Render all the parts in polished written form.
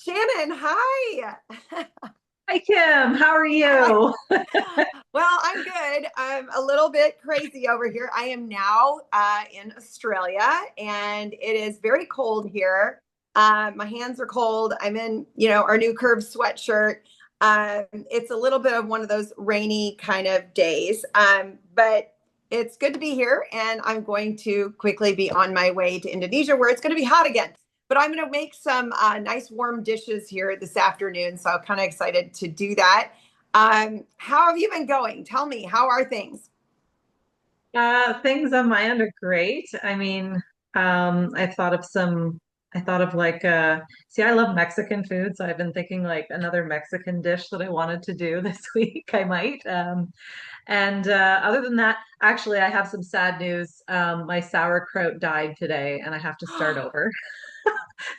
Shannon, hi. Hi, Kim. How are you? Well, I'm good. I'm a little bit crazy over here. I am now in Australia and it is very cold here. My hands are cold. I'm in, our new Curves sweatshirt. It's a little bit of one of those rainy kind of days, but it's good to be here. And I'm going to quickly be on my way to Indonesia where it's going to be hot again. But I'm going to make some nice warm dishes here this afternoon. So I'm kind of excited to do that. How have you been going? Tell me, how are things? Things on my end are great. I thought of see, I love Mexican food, so I've been thinking like another Mexican dish that I wanted to do this week. I might. And Other than that, actually, I have some sad news. My sauerkraut died today, and I have to start over.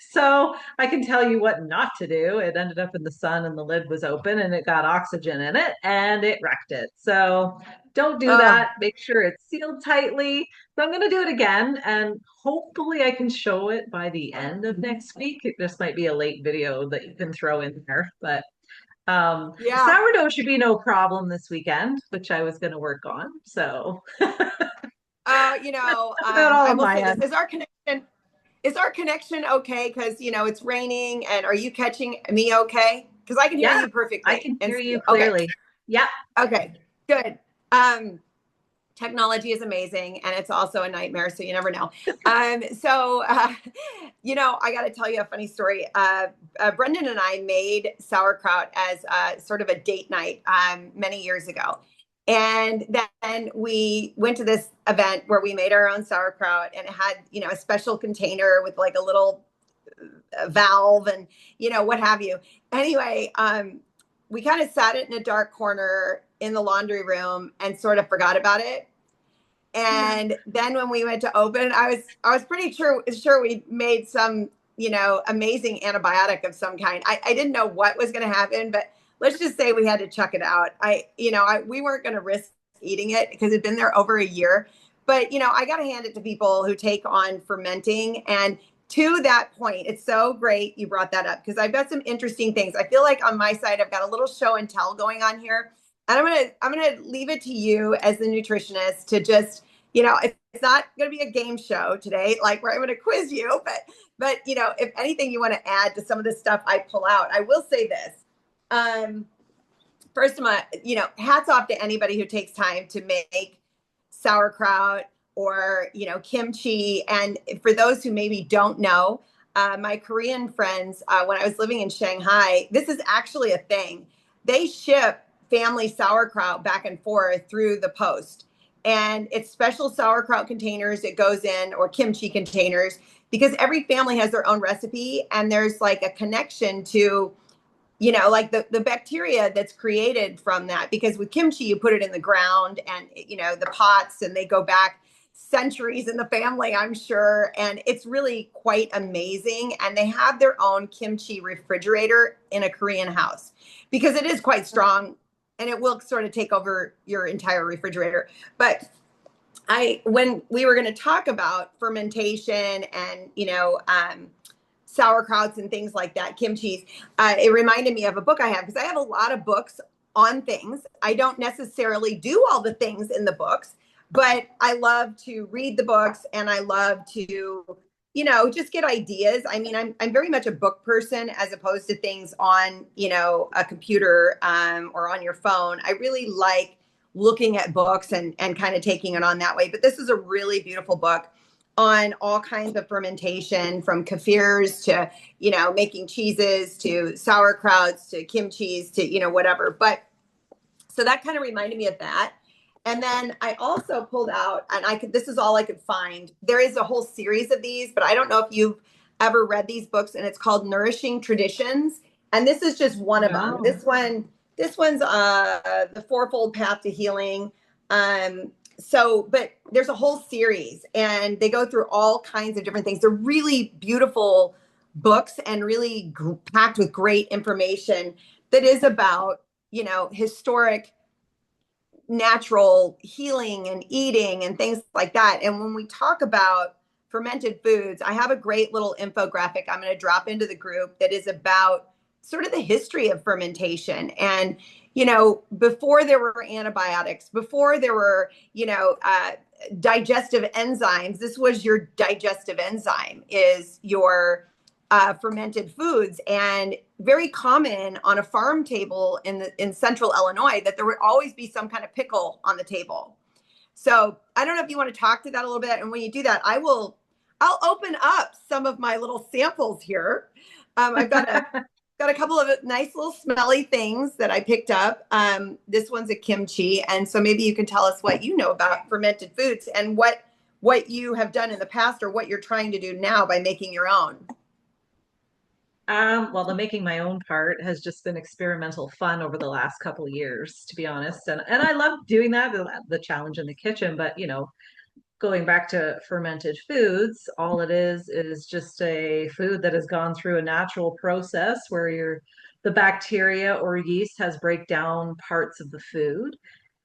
So I can tell you what not to do. It ended up in the sun and the lid was open and it got oxygen in it and it wrecked it. So don't do Oh, that. Make sure it's sealed tightly. So I'm going to do it again and hopefully I can show it by the end of next week. This might be a late video that you can throw in there, but yeah. sourdough should be no problem this weekend, which I was going to work on. So that's about all I on will my say this. end. Is our connection okay? Because it's raining and are you catching me okay? Because I can hear Yeah, you I perfectly. can And hear you okay, clearly. Yep. okay, good. Um, Technology is amazing and it's also a nightmare, so you never know. I got to tell you a funny story. Brendan and I made sauerkraut as sort of a date night many years ago. And then we went to this event where we made our own sauerkraut and it had, a special container with like a little valve and, what have you. Anyway, we kind of sat it in a dark corner in the laundry room and sort of forgot about it. And then when we went to open, I was pretty sure we made some, amazing antibiotic of some kind. I didn't know what was going to happen, but let's just say we had to chuck it out. We weren't going to risk eating it because it'd been there over a year. But I got to hand it to people who take on fermenting. And to that point, it's so great you brought that up because I've got some interesting things. I feel like on my side, I've got a little show and tell going on here. And I'm gonna leave it to you as the nutritionist to just, it's not gonna be a game show today, like where I'm gonna quiz you, but if anything you want to add to some of the stuff I pull out, I will say this. Um, First of all, hats off to anybody who takes time to make sauerkraut or kimchi. And for those who maybe don't know, my Korean friends, when I was living in Shanghai, this is actually a thing. They ship family sauerkraut back and forth through the post. And it's special sauerkraut containers it goes in, or kimchi containers, because every family has their own recipe and there's like a connection to like the bacteria that's created from that. Because with kimchi, you put it in the ground and, the pots, and they go back centuries in the family, I'm sure. And it's really quite amazing. And they have their own kimchi refrigerator in a Korean house because it is quite strong and it will sort of take over your entire refrigerator. But when we were going to talk about fermentation and, sauerkrauts and things like that, kimchi, it reminded me of a book I have because I have a lot of books on things. I don't necessarily do all the things in the books, but I love to read the books and I love to, just get ideas. I mean, I'm very much a book person as opposed to things on, a computer or on your phone. I really like looking at books and kind of taking it on that way. But this is a really beautiful book on all kinds of fermentation, from kefirs to, making cheeses, to sauerkrauts, to kimchis, to, whatever. But so that kind of reminded me of that. And then I also pulled out, and this is all I could find. There is a whole series of these, but I don't know if you've ever read these books, and it's called Nourishing Traditions. And this is just one of them. No. This one's The Fourfold Path to Healing. But there's a whole series and they go through all kinds of different things. They're really beautiful books and really packed with great information that is about, historic natural healing and eating and things like that. And when we talk about fermented foods, I have a great little infographic I'm going to drop into the group that is about sort of the history of fermentation. And, before there were antibiotics, before there were, digestive enzymes, this was your digestive enzyme, is your fermented foods. And very common on a farm table in central Illinois that there would always be some kind of pickle on the table. So I don't know if you want to talk to that a little bit. And when you do that, I'll open up some of my little samples here. I've got a couple of nice little smelly things that I picked up. This one's a kimchi. And so maybe you can tell us what you know about fermented foods and what you have done in the past or what you're trying to do now by making your own. Well, the making my own part has just been experimental fun over the last couple of years, to be honest. And I love doing that, the challenge in the kitchen. But, going back to fermented foods, all it is just a food that has gone through a natural process where the bacteria or yeast has break down parts of the food.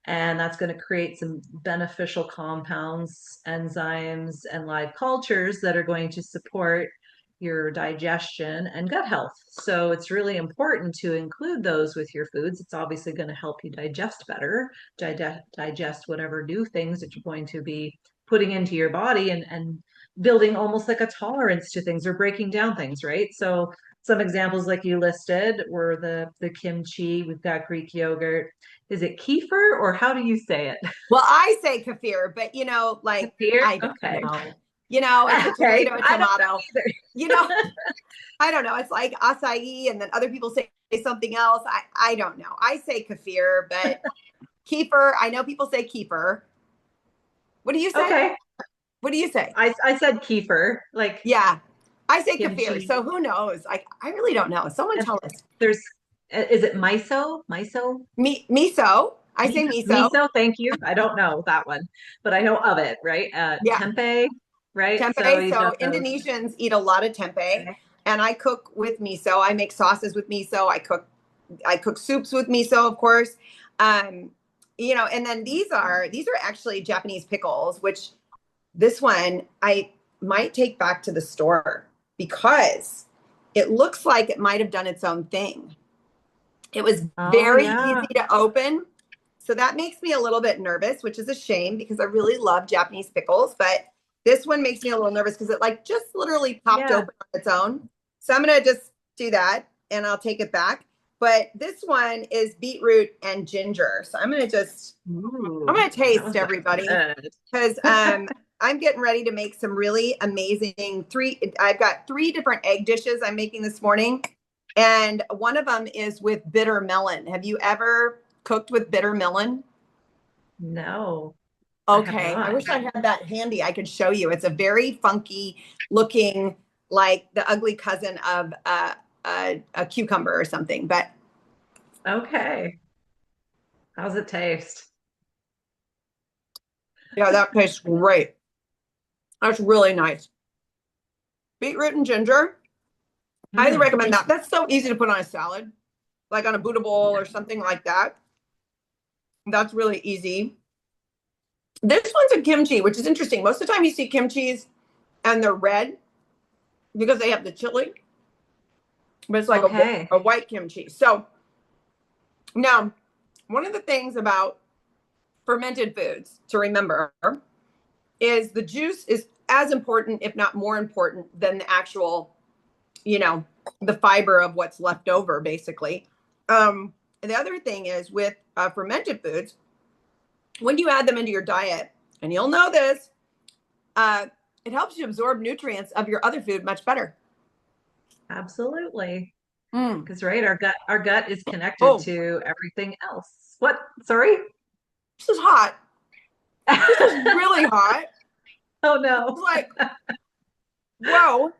And that's going to create some beneficial compounds, enzymes, and live cultures that are going to support your digestion and gut health. So it's really important to include those with your foods. It's obviously going to help you digest better, digest whatever new things that you're going to be putting into your body and building almost like a tolerance to things or breaking down things, right? So some examples like you listed were the kimchi, we've got Greek yogurt. Is it kefir or how do you say it? Well, I say kefir, but Kefir? I don't Okay. know. It's a Okay. tomato, a I don't know tomato. either. You know, I don't know. It's like acai, and then other people say something else. I don't know. I say kefir, but kefir. I know people say kefir. What do you say? Okay. What do you say? I said kefir, like Yeah, I say kefir. kimchi. So who knows? I really don't know. Someone And tell us. there's, is it miso? Miso? Miso. I say miso. Miso, thank you. I don't know that one, but I know of it, right? Yeah, Tempeh, right? So tempeh. you've So got those. Indonesians eat a lot of tempeh, Okay. and I cook with miso. I make sauces with miso. I cook soups with miso, of course. Um, and then these are actually Japanese pickles, which this one I might take back to the store because it looks like it might have done its own thing. It was Oh very yeah. easy to open. So that makes me a little bit nervous, which is a shame because I really love Japanese pickles. But this one makes me a little nervous because it just literally popped Yeah. open on its own. So I'm going to just do that and I'll take it back. But this one is beetroot and ginger. So I'm Ooh, going to that taste one sounds everybody good. because I'm getting ready to make some really amazing I've got 3 different egg dishes I'm making this morning. And one of them is with bitter melon. Have you ever cooked with bitter melon? No, I have Okay, I not. wish I had that handy. I could show you. It's a very funky looking, like the ugly cousin of a cucumber or something. But Okay. How's it taste? yeah, that tastes great. That's really nice. Beetroot and ginger. Highly Mm, recommend that. That's so easy to put on a salad, like on a Buddha bowl yeah. or something like that. That's really easy. This one's a kimchi, which is interesting. Most of the time you see kimchis and they're red because they have the chili, but it's like Okay. a white kimchi. So now, one of the things about fermented foods to remember is the juice is as important, if not more important, than the actual, the fiber of what's left over, basically. And the other thing is with fermented foods, when you add them into your diet, and you'll know this, it helps you absorb nutrients of your other food much better. Absolutely. Mm. Because right, our gut is connected Oh, to everything else. What? Sorry? this is hot. This is really hot. Oh It's no. like, whoa.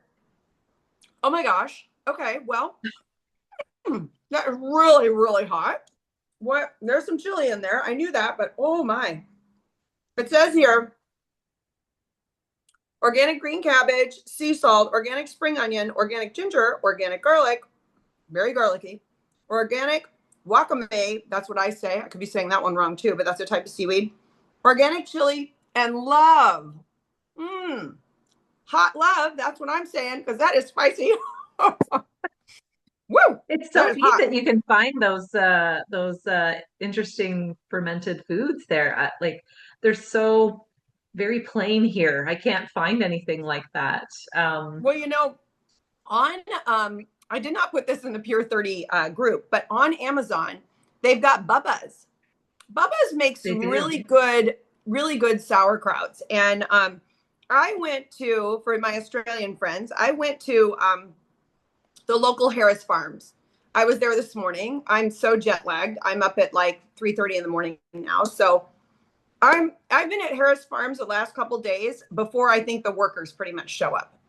Oh my gosh. Okay, well, that is really, really hot. What? There's some chili in there. I knew that, but oh my. It says here organic green cabbage, sea salt, organic spring onion, organic ginger, organic garlic, very garlicky, organic wakame. That's what I say. I could be saying that one wrong too, but that's a type of seaweed. Organic chili and love. Mmm. hot love. That's what I'm saying, because that is spicy. Woo! It's That so is neat hot. that you can find those interesting fermented foods there. Like they're so very plain here. I can't find anything like that. Well, on I did not put this in the Pure 30 group, but on Amazon, they've got Bubba's. Bubba's makes They some do. really good sauerkrauts. And I went to, for my Australian friends, I went to the local Harris Farms. I was there this morning. I'm so jet lagged. I'm up at like 3:30 in the morning now. So I've been at Harris Farms the last couple days before I think the workers pretty much show up.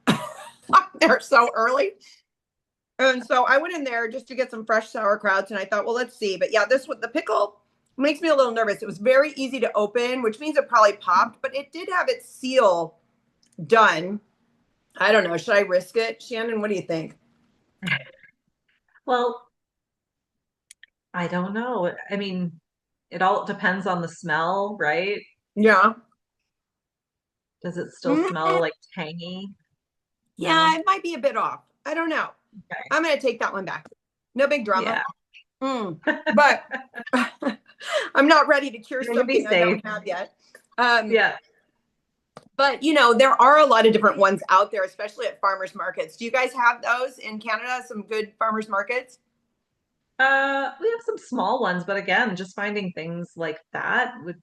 They're so early. And so I went in there just to get some fresh sauerkrauts, and I thought, well, let's see. But yeah, this the pickle makes me a little nervous. It was very easy to open, which means it probably popped, but it did have its seal done. I don't know. Should I risk it, Shannon? What do you think? Well, I don't know. I mean, it all depends on the smell, right? Yeah. Does it still smell Mm, like tangy? yeah, No. it might be a bit off. I don't know. Okay. I'm going to take that one back. No big drama. Yeah. But I'm not ready to cure Trying to be something I safe. don't have yet. Um, Yeah. but there are a lot of different ones out there, especially at farmers markets. Do you guys have those in Canada? Some good farmers markets? We have some small ones, but again, just finding things like that would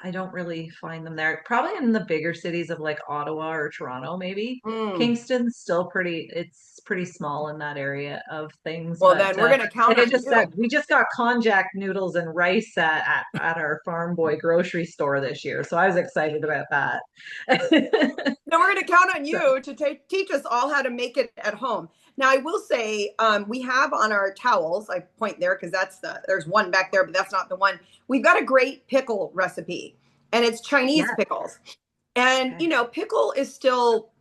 I don't really find them there. Probably in the bigger cities of like Ottawa or Toronto, maybe. Mm. Kingston's still it's pretty small in that area of things. Well, But then we're going to count like I on just said, you. we just got konjac noodles and rice at our Farm Boy grocery store this year. So I was excited about that. Then we're going to count on So, you to teach us all how to make it at home. Now, I will say we have on our towels. I point there because there's one back there, but that's not the one. We've got a great pickle recipe, and it's Chinese yeah. pickles. And Okay. pickle is still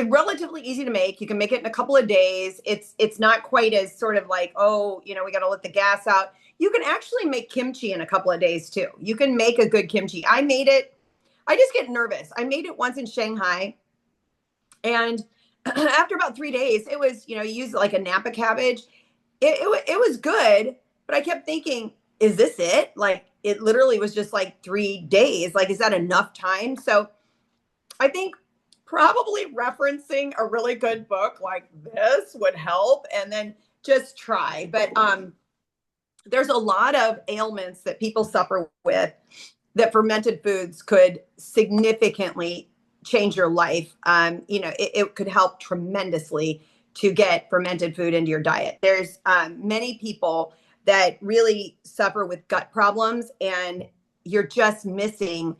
relatively easy to make. You can make it in a couple of days. It's not quite as sort of like, oh, we got to let the gas out. You can actually make kimchi in a couple of days too. You can make a good kimchi. I made it. I just get nervous. I made it once in Shanghai, and after about 3 days, it was, you use like a Napa cabbage. It was good, but I kept thinking, is this it? Like, it literally was just like 3 days. Like, is that enough time? So I think probably referencing a really good book like this would help, and then just try. But there's a lot of ailments that people suffer with that fermented foods could significantly change your life. It could help tremendously to get fermented food into your diet. There's many people that really suffer with gut problems, and you're just missing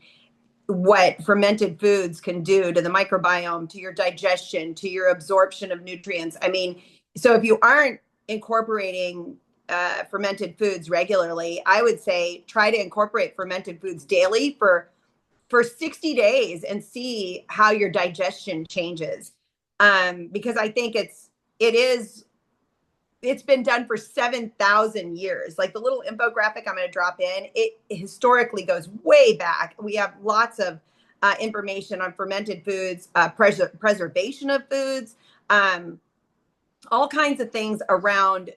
what fermented foods can do to the microbiome, to your digestion, to your absorption of nutrients. I mean, so if you aren't incorporating fermented foods regularly, I would say try to incorporate fermented foods daily for 60 days and see how your digestion changes. Because I think it's been done for 7,000 years. Like the little infographic I'm going to drop in, it historically goes way back. We have lots of information on fermented foods, preservation of foods, all kinds of things around,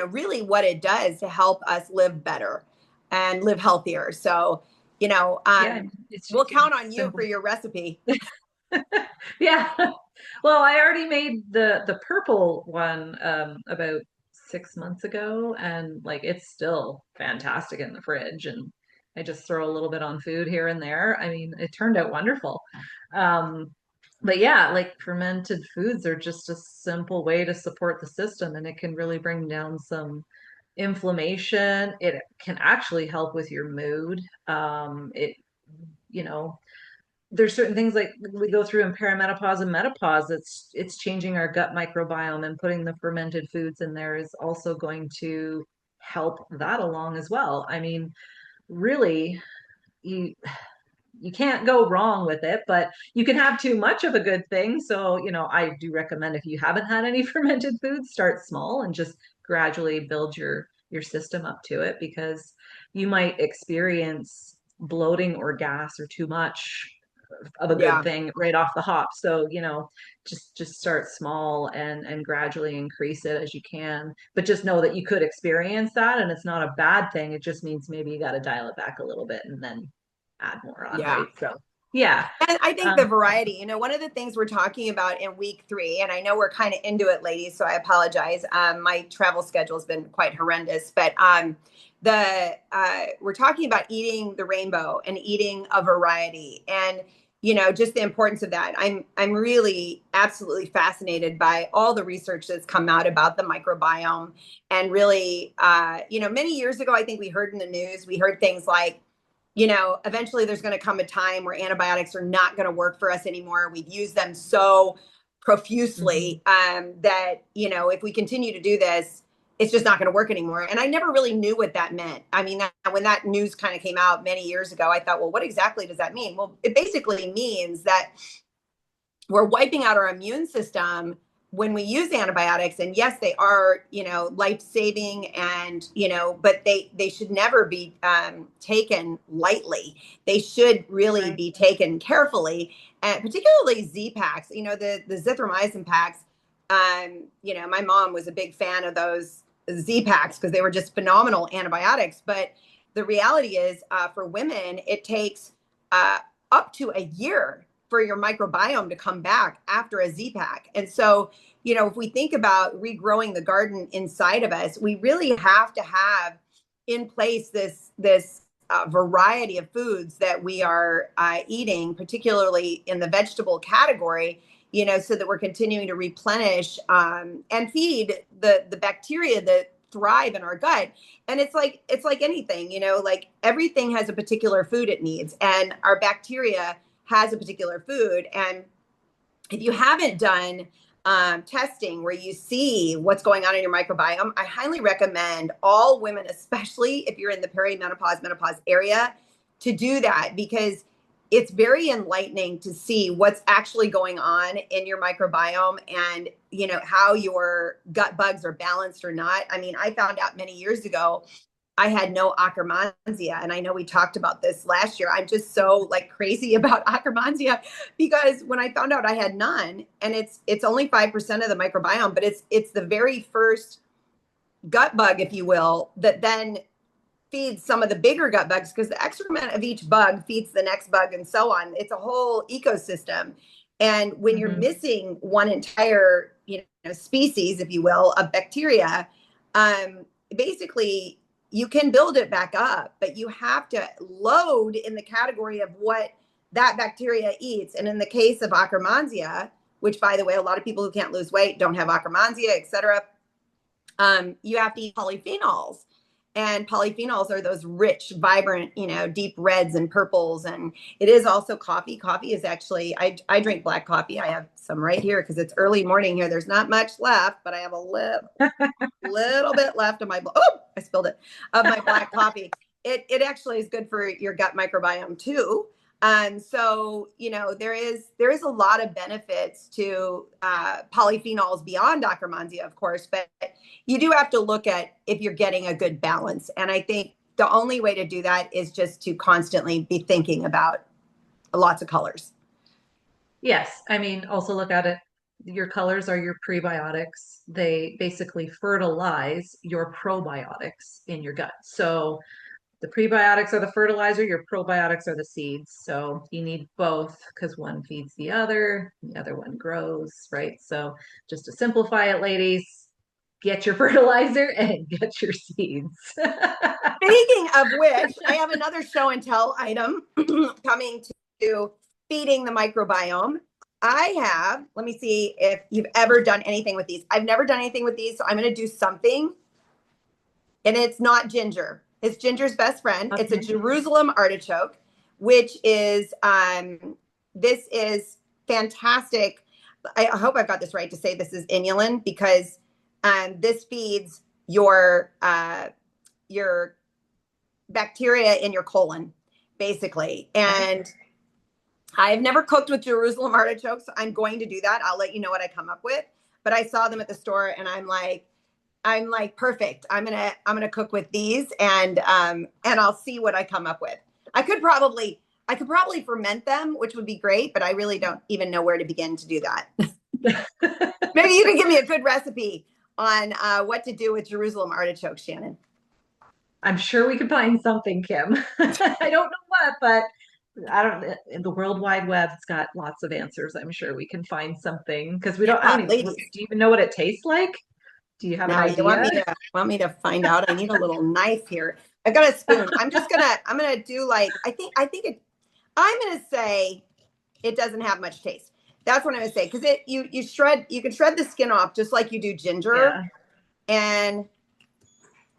really what it does to help us live better and live healthier. So, Yeah, it's we'll just count on you for simple. your recipe. Yeah. Well, I already made the purple one about 6 months ago, and like it's still fantastic in the fridge. And I just throw a little bit on food here and there. I mean, it turned out wonderful. Um, but yeah, like fermented foods are just a simple way to support the system, and it can really bring down some inflammation. It can actually help with your mood. It, you know, there's certain things like we go through in perimenopause and menopause. It's changing our gut microbiome, and putting the fermented foods in there is also going to help that along as well. I mean, really, you you can't go wrong with it, but you can have too much of a good thing. So, I do recommend if you haven't had any fermented foods, start small and just gradually build your system up to it, because you might experience bloating or gas or too much of a good Yeah. thing right off the hop. So, just start small and gradually increase it as you can. But just know that you could experience that and it's not a bad thing. It just means maybe you got to dial it back a little bit and then add more on, Yeah. right? So, yeah. And I think the Um, variety, one of the things we're talking about in week 3, and I know we're kind of into it, ladies, so I apologize. My travel schedule has been quite horrendous, but the we're talking about eating the rainbow and eating a variety, and just the importance of that. I'm really absolutely fascinated by all the research that's come out about the microbiome, and really, many years ago, I think we heard in the news, we heard things like, eventually there's going to come a time where antibiotics are not going to work for us anymore. We've used them so mhm. profusely that, if we continue to do this, it's just not going to work anymore. And I never really knew what that meant. I mean, when that news kind of came out many years ago, I thought, well, what exactly does that mean? Well, it basically means that we're wiping out our immune system when we use antibiotics. And yes, they are, life-saving, and but they should never be taken lightly. They should really Right. be taken carefully, and particularly Z packs, the zithromycin packs. My mom was a big fan of those Z packs because they were just phenomenal antibiotics. But the reality is, for women, it takes up to a year for your microbiome to come back after a Z pack. And so, if we think about regrowing the garden inside of us, we really have to have in place this variety of foods that we are eating, particularly in the vegetable category, so that we're continuing to replenish and feed the bacteria that thrive in our gut. And it's like anything, like everything has a particular food it needs, and our bacteria has a particular food. And if you haven't done testing where you see what's going on in your microbiome, I highly recommend all women, especially if you're in the perimenopause, menopause area, to do that, because it's very enlightening to see what's actually going on in your microbiome, and how your gut bugs are balanced or not. I mean, I found out many years ago I had no Akkermansia. And I know we talked about this last year. I'm just so like crazy about Akkermansia, because when I found out I had none, and it's only 5% of the microbiome, but it's the very first gut bug, if you will, that then feeds some of the bigger gut bugs, because the excrement of each bug feeds the next bug and so on. It's a whole ecosystem. And when you're Mhm. missing one entire, species, if you will, of bacteria, basically you can build it back up, but you have to load in the category of what that bacteria eats. And in the case of Akkermansia, which by the way, a lot of people who can't lose weight don't have Akkermansia, et cetera, you have to eat polyphenols. And polyphenols are those rich, vibrant, deep reds and purples. And it is also coffee. Coffee is actually, I drink black coffee. I have some right here because it's early morning here. There's not much left, but I have a little bit left of my, oh, I spilled it, of my black coffee. It actually is good for your gut microbiome too. So, there is a lot of benefits to polyphenols beyond Akkermansia, of course, but you do have to look at if you're getting a good balance. And I think the only way to do that is just to constantly be thinking about lots of colors. Yes. I mean, also look at it. Your colors are your prebiotics. They basically fertilize your probiotics in your gut. So the prebiotics are the fertilizer, your probiotics are the seeds. So you need both because one feeds the other one grows, right? So just to simplify it, ladies, get your fertilizer and get your seeds. Speaking of which, I have another show and tell item coming to feeding the microbiome. Let me see if you've ever done anything with these. I've never done anything with these, so I'm going to do something. And it's not ginger. It's ginger's best friend. It's a Okay. Jerusalem artichoke, which is, this is fantastic. I hope I've got this right to say this is inulin, because this feeds your bacteria in your colon, basically. Okay. And I've never cooked with Jerusalem artichokes, so I'm going to do that. I'll let you know what I come up with. But I saw them at the store, and I'm like, perfect. I'm gonna cook with these, and I'll see what I come up with. I could probably I could probably ferment them, which would be great, but I really don't even know where to begin to do that. Maybe you can give me a good recipe on what to do with Jerusalem artichokes, Shannon. I'm sure we could find something, Kim. I don't know what, but I don't, in the World Wide Web's got lots of answers. I'm sure we can find something because we don't, I Yeah, don't even, do ladies. you even know what it tastes like? Do you have an Now you want idea? me to find out? I need a little knife here. I've got a spoon. I'm gonna do like I think it I'm gonna say it doesn't have much taste. That's what I'm gonna say because you can shred the skin off just like you do ginger, Yeah.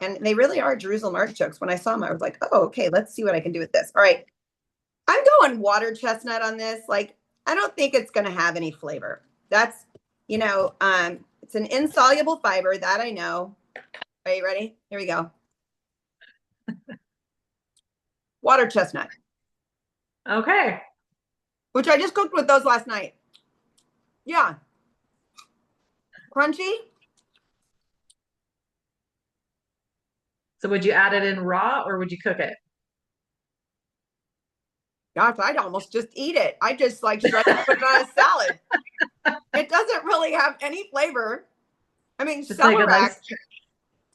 and they really are Jerusalem artichokes. When I saw them, I was like, oh, okay, let's see what I can do with this. All right, I'm going water chestnut on this. Like, I don't think it's gonna have any flavor. That's it's an insoluble fiber that I know. Are you ready? Here we go. Water chestnut, Okay. which I just cooked with those last night. Yeah. Crunchy. So would you add it in raw or would you cook it? Gosh, I'd almost just eat it. I just like shred it, put it on a salad. It doesn't really have any flavor. I mean, Just like a celeriac, nice,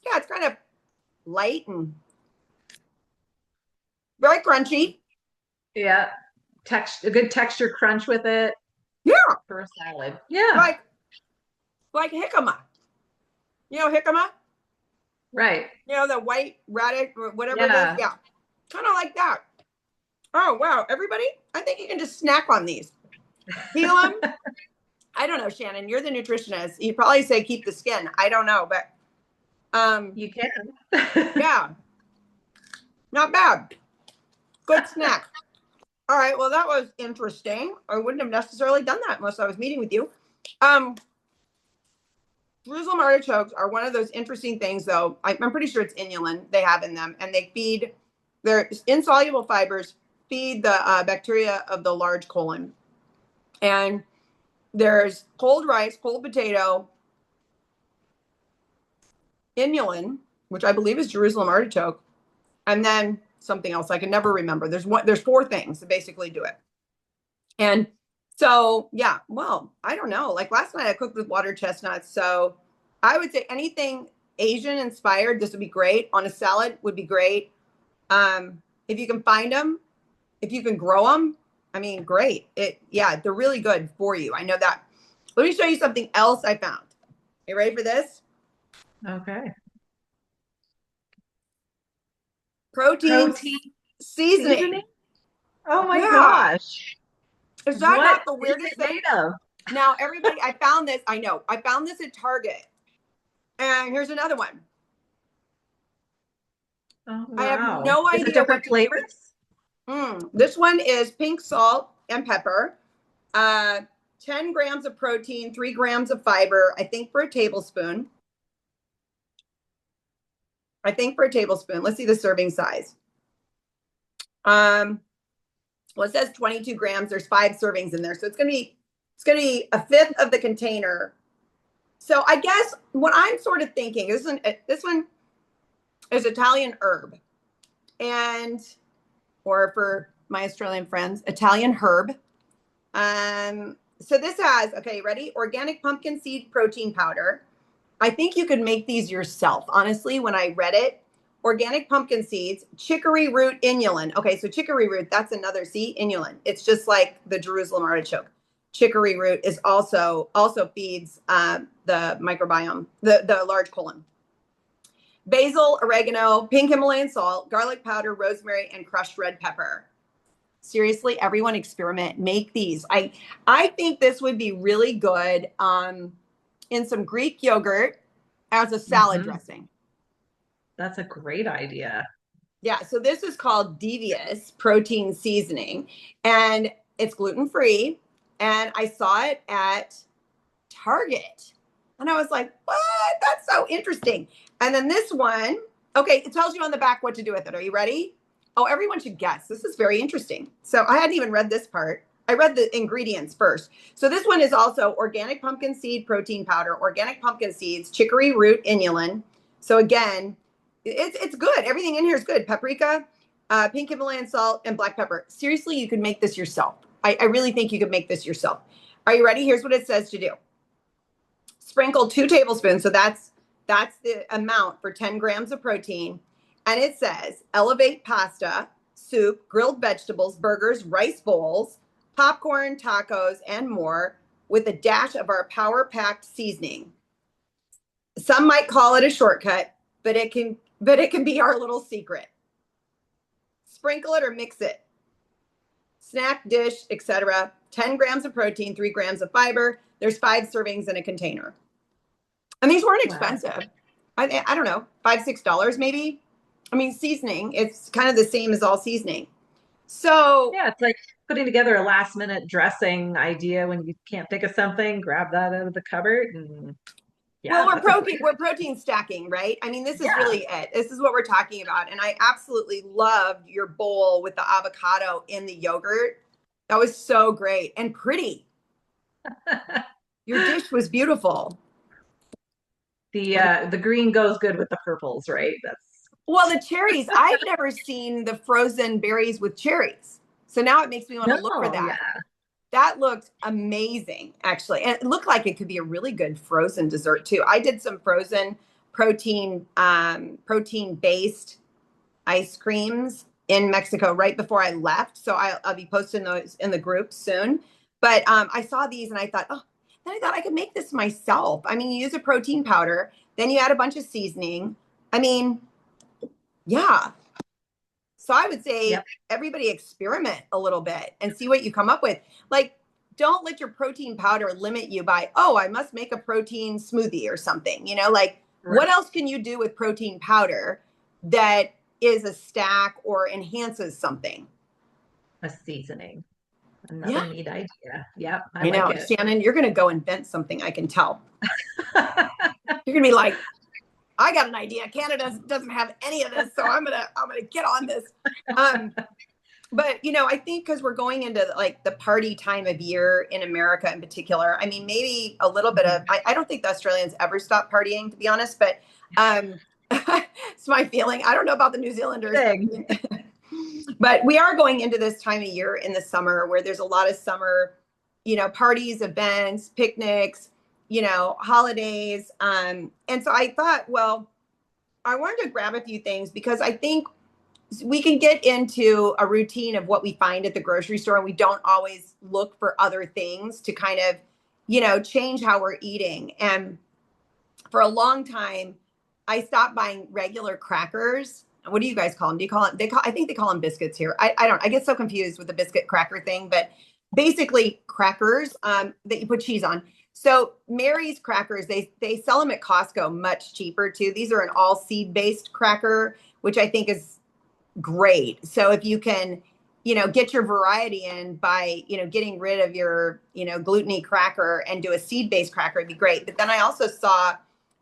yeah, it's kind of light and very crunchy. yeah, a good texture crunch with it Yeah, for a salad. Yeah, like jicama. You know jicama? right. You know, the white radish or whatever it is. Yeah. Yeah, kind of like that. Oh, wow. Everybody, I think you can just snack on these. Peel them. I don't know, Shannon. You're the nutritionist. You probably say keep the skin. I don't know, but You can. yeah, not bad. Good snack. All right. Well, that was interesting. I wouldn't have necessarily done that unless I was meeting with you. Jerusalem artichokes are one of those interesting things, though. I'm pretty sure it's inulin they have in them, and they feed their insoluble fibers feed the bacteria of the large colon. And there's cold rice, cold potato, inulin, which I believe is Jerusalem artichoke, and then something else I can never remember. There's four things that basically do it. And so, yeah, well, I don't know. Like last night I cooked with water chestnuts. So I would say anything Asian inspired, this would be great. On a salad would be great. If you can find them, if you can grow them, I mean, great. Yeah, they're really good for you. I know that. Let me show you something else I found. You ready for this? Okay. Protein Protein seasoning. seasoning? Oh my Yeah. gosh. Is that What not the is weirdest it thing? made of? Now, everybody, I found this. I know. I found this at Target. And here's another one. Oh I have wow. no Is it idea what different to do with. flavors? This one is pink salt and pepper. 10 grams of protein, 3 grams of fiber, I think for a tablespoon. Let's see the serving size. Well, it says 22 grams. There's 5 servings in there. So it's gonna be a fifth of the container. So I guess what I'm sort of thinking, this one is Italian herb. Or for my Australian friends, Italian herb. So this has, okay, ready? Organic pumpkin seed protein powder. I think you could make these yourself. Honestly, when I read it, organic pumpkin seeds, chicory root inulin. Okay, so chicory root, that's another, see, inulin. It's just like the Jerusalem artichoke. Chicory root is also feeds the microbiome, the large colon. Basil, oregano, pink Himalayan salt, garlic powder, rosemary, and crushed red pepper. Seriously, everyone experiment, make these. I think this would be really good in some Greek yogurt as a salad dressing. That's a great idea. Yeah, so this is called Devious Protein Seasoning, and it's gluten-free. And I saw it at Target. And I was like, what? That's so interesting. And then this one, okay, it tells you on the back what to do with it. Are you ready? Oh, everyone should guess. This is very interesting. So I hadn't even read this part. I read the ingredients first. So this one is also organic pumpkin seed protein powder, organic pumpkin seeds, chicory root inulin. So again, it's good. Everything in here is good. Paprika, pink Himalayan salt, and black pepper. Seriously, you could make this yourself. I really think you could make this yourself. Are you ready? Here's what it says to do. Sprinkle 2 tablespoons. So that's the amount for 10 grams of protein. And it says elevate pasta, soup, grilled vegetables, burgers, rice bowls, popcorn, tacos, and more with a dash of our power-packed seasoning. Some might call it a shortcut, but it can be our little secret. Sprinkle it or mix it. Snack, dish, etc. 10 grams of protein, 3 grams of fiber. There's 5 servings in a container. And these weren't expensive. Wow. I don't know, $5, $6 maybe. I mean, seasoning, it's kind of the same as all seasoning. So yeah, it's like putting together a last minute dressing idea when you can't think of something, grab that out of the cupboard and yeah. Well, we're protein stacking, right? I mean, this is really it. This is what we're talking about. And I absolutely loved your bowl with the avocado in the yogurt. That was so great and pretty. Your dish was beautiful. The green goes good with the purples, right? Well, the cherries, I've never seen the frozen berries with cherries. So now it makes me want to look for that. Yeah. That looked amazing, actually. And it looked like it could be a really good frozen dessert too. I did some frozen protein-based ice creams in Mexico right before I left. So I'll be posting those in the group soon. But I saw these and I thought, oh, then I thought I could make this myself. I mean, you use a protein powder, then you add a bunch of seasoning. I mean, yeah. So I would say everybody experiment a little bit and see what you come up with. Like, don't let your protein powder limit you by, oh, I must make a protein smoothie or something. You know, like what else can you do with protein powder that is a stack or enhances something? A seasoning. Another neat idea. Yep. I know, like Shannon, you're going to go invent something. I can tell. You're going to be like, I got an idea. Canada doesn't have any of this, so I'm gonna get on this. But you know, I think because we're going into like the party time of year in America in particular. I mean, maybe a little bit of. I don't think the Australians ever stop partying, to be honest. But it's my feeling. I don't know about the New Zealanders. But we are going into this time of year in the summer where there's a lot of summer, you know, parties, events, picnics, you know, holidays. And so I thought, well, I wanted to grab a few things because I think we can get into a routine of what we find at the grocery store and we don't always look for other things to kind of, you know, change how we're eating. And for a long time, I stopped buying regular crackers. What do you guys call them? Do you call it? I think they call them biscuits here. I get so confused with the biscuit cracker thing, but basically crackers that you put cheese on. So Mary's crackers, they sell them at Costco much cheaper too. These are an all seed based cracker, which I think is great. So if you can, you know, get your variety in by, you know, getting rid of your, you know, gluten-y cracker and do a seed based cracker, it'd be great. But then I also saw,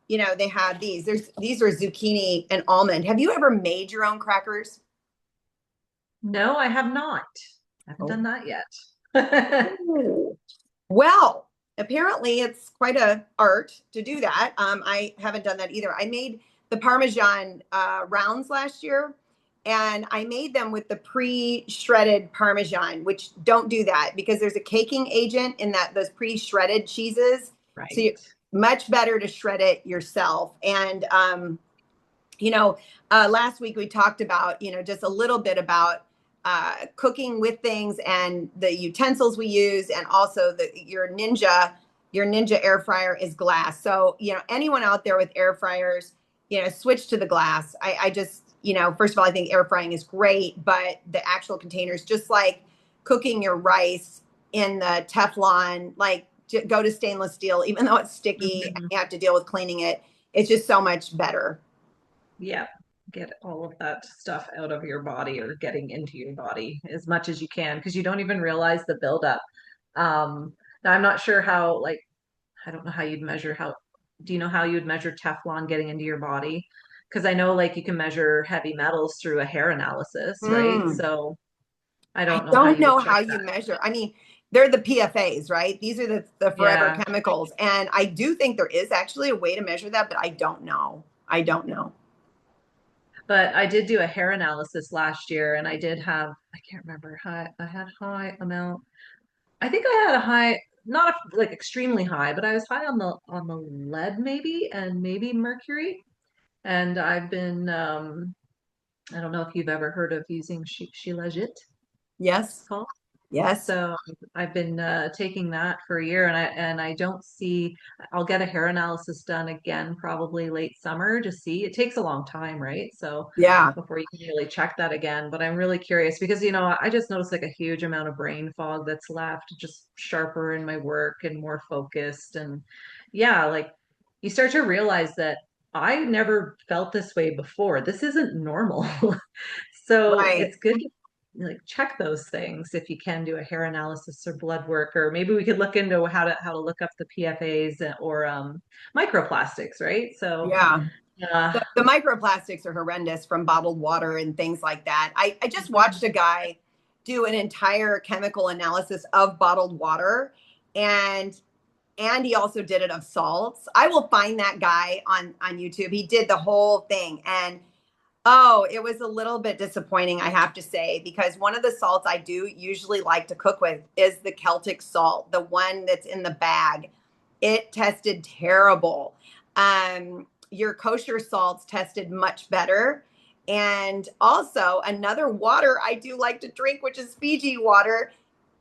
you know, they have these are zucchini and almond. Have you ever made your own crackers? No, I have not. I haven't done that yet. Well, apparently it's quite a art to do that. I haven't done that either. I made the Parmesan rounds last year, and I made them with the pre-shredded Parmesan, which don't do that because there's a caking agent in those pre-shredded cheeses. Right. So much better to shred it yourself. And, you know, last week we talked about, you know, just a little bit about cooking with things and the utensils we use, and also your Ninja air fryer is glass. So, you know, anyone out there with air fryers, you know, switch to the glass. I just, you know, first of all, I think air frying is great, but the actual containers, just like cooking your rice in the Teflon, like go to stainless steel, even though it's sticky and you have to deal with cleaning it. It's just so much better. Yeah. Get all of that stuff out of your body or getting into your body as much as you can, because you don't even realize the buildup. Now I'm not sure how, like, I don't know how you'd measure do you know how you'd measure Teflon getting into your body? Because I know like you can measure heavy metals through a hair analysis, right? So I don't know how you measure. I mean, they're the PFAs, right? These are the forever chemicals. And I do think there is actually a way to measure that, but I don't know. But I did do a hair analysis last year and I did have, I can't remember, I had high amount. I think I had a high, not like extremely high, but I was high on the lead maybe and maybe mercury. And I've been I don't know if you've ever heard of using Shilajit, it's Yes. called. Yes. So I've been taking that for a year, and I don't see. I'll get a hair analysis done again probably late summer to see. It takes a long time, right? So Yeah. before you can really check that again. But I'm really curious because I just noticed like a huge amount of brain fog that's left, just sharper in my work and more focused, and yeah, like you start to realize that I never felt this way before. This isn't normal. So Right. it's good to like check those things if you can do a hair analysis or blood work, or maybe we could look into how to look up the PFAs or microplastics, right? So Yeah. uh, The microplastics are horrendous from bottled water and things like that. I just watched mhm. a guy do an entire chemical analysis of bottled water, and he also did it of salts. I will find that guy on YouTube. He did the whole thing, and oh, it was a little bit disappointing, I have to say, because one of the salts I do usually like to cook with is the Celtic salt, the one that's in the bag. It tested terrible. Your kosher salts tested much better. And also, another water I do like to drink, which is Fiji water,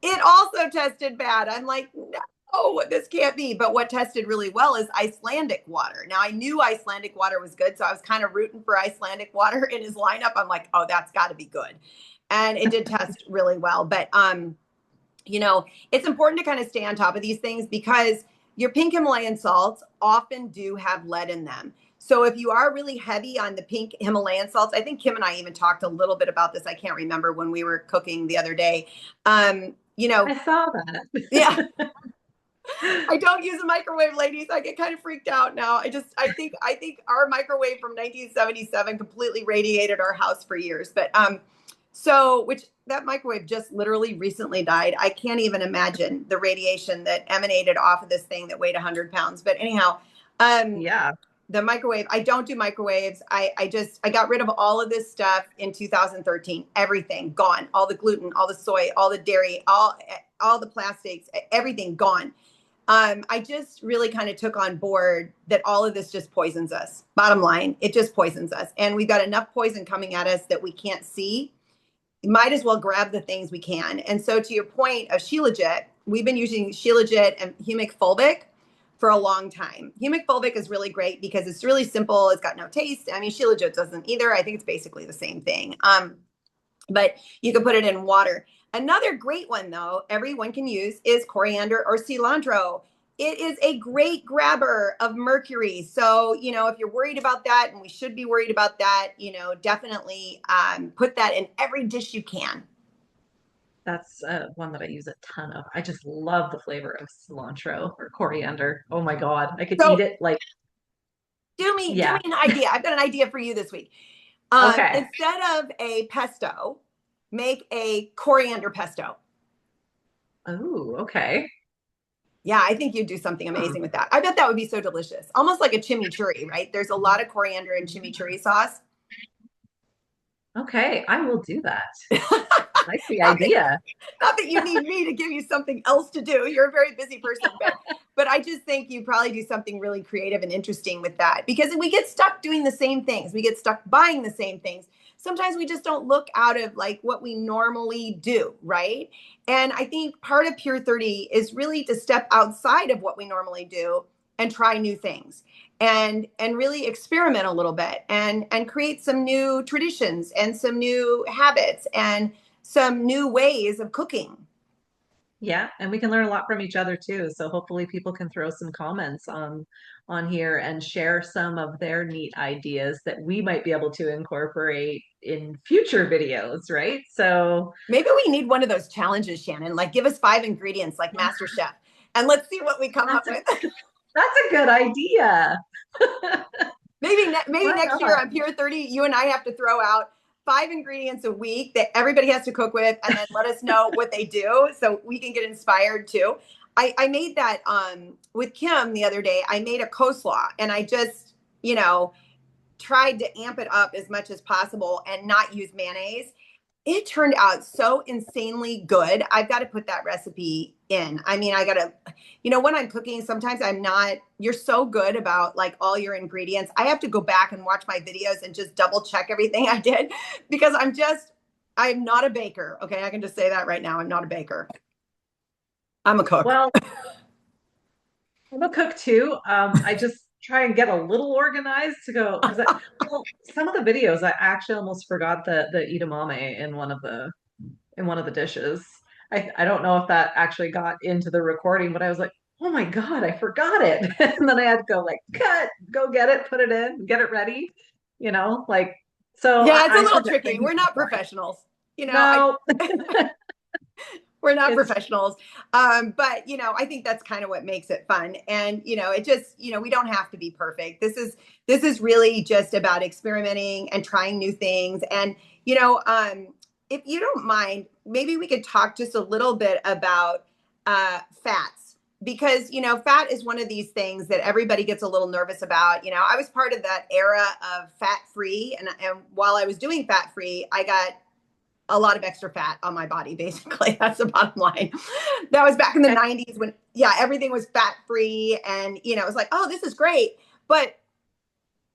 it also tested bad. I'm like, no, this can't be. But what tested really well is Icelandic water. Now, I knew Icelandic water was good, so I was kind of rooting for Icelandic water in his lineup. I'm like, oh, that's got to be good. And it did test really well. But it's important to kind of stay on top of these things because your pink Himalayan salts often do have lead in them. So if you are really heavy on the pink Himalayan salts, I think Kim and I even talked a little bit about this. I can't remember when we were cooking the other day. Um, you know, I saw that. yeah, I don't use a microwave, ladies. I get kind of freaked out now. I think our microwave from 1977 completely radiated our house for years. But so which that microwave just literally recently died. I can't even imagine the radiation that emanated off of this thing that weighed 100 pounds. But anyhow, um, Yeah, the microwave, I don't do microwaves. I got rid of all of this stuff in 2013. Everything gone. All the gluten, all the soy, all the dairy, all the plastics, everything gone. I just really kind of took on board that all of this just poisons us. Bottom line, it just poisons us. And we've got enough poison coming at us that we can't see. You might as well grab the things we can. And so, to your point of Shilajit, we've been using Shilajit and humic fulvic for a long time. Humic fulvic is really great because it's really simple. It's got no taste. I mean, Shilajit doesn't either. I think it's basically the same thing. But you can put it in water. Another great one, though, everyone can use is coriander or cilantro. It is a great grabber of mercury. So, if you're worried about that, and we should be worried about that, definitely put that in every dish you can. that's one that I use a ton of. I just love the flavor of cilantro or coriander. Oh my God, I could eat So, it like, do me yeah. an idea. I've got an idea for you this week. Okay. Instead of a pesto, make a coriander pesto. Oh, okay. Yeah, I think you'd do something Hmm. amazing with that. I bet that would be so delicious. Almost like a chimichurri, right? There's a lot of coriander in chimichurri sauce. Okay, I will do that. I like the not that idea. not that you need me to give you something else to do. You're a very busy person, but I just think you probably do something really creative and interesting with that because we get stuck doing the same things. We get stuck buying the same things. Sometimes we just don't look out of like what we normally do, right? And I think part of Pure 30 is really to step outside of what we normally do and try new things and really experiment a little bit and create some new traditions and some new habits and some new ways of cooking. Yeah, and we can learn a lot from each other too. So hopefully people can throw some comments on here and share some of their neat ideas that we might be able to incorporate in future videos, right? So Maybe we need one of those challenges, Shannon, like give us 5 ingredients like Master Chef and let's see what we come up that's a with. that's a good idea. Maybe Why next year not? on Pure 30, you and I have to throw out 5 ingredients a week that everybody has to cook with and then let us know what they do so we can get inspired too. I made that with Kim the other day. I made a coleslaw and I just, you know, tried to amp it up as much as possible and not use mayonnaise. It turned out so insanely good. I've got to put that recipe in. I mean, I got to, when I'm cooking, sometimes I'm not, you're so good about like all your ingredients. I have to go back and watch my videos and just double check everything I did because I'm not a baker. Okay. I can just say that right now. I'm not a baker. I'm a cook. Well, I'm a cook too. I just try and get a little organized to go because well, some of the videos I actually almost forgot the edamame in one of the dishes. I don't know if that actually got into the recording, but I was like, oh my God, I forgot it. And then I had to go like cut, go get it, put it in, get it ready, like so Yeah, it's a I little forget tricky. things We're not sometimes. professionals. No, We're not it's professionals. But I think that's kind of what makes it fun. And it just, we don't have to be perfect. This is really just about experimenting and trying new things. And if you don't mind, maybe we could talk just a little bit about fats. Because fat is one of these things that everybody gets a little nervous about. I was part of that era of fat free, and while I was doing fat free, I got a lot of extra fat on my body, basically. That's the bottom line. That was back in the 90s when, yeah, everything was fat free. And, it was like, oh, this is great. But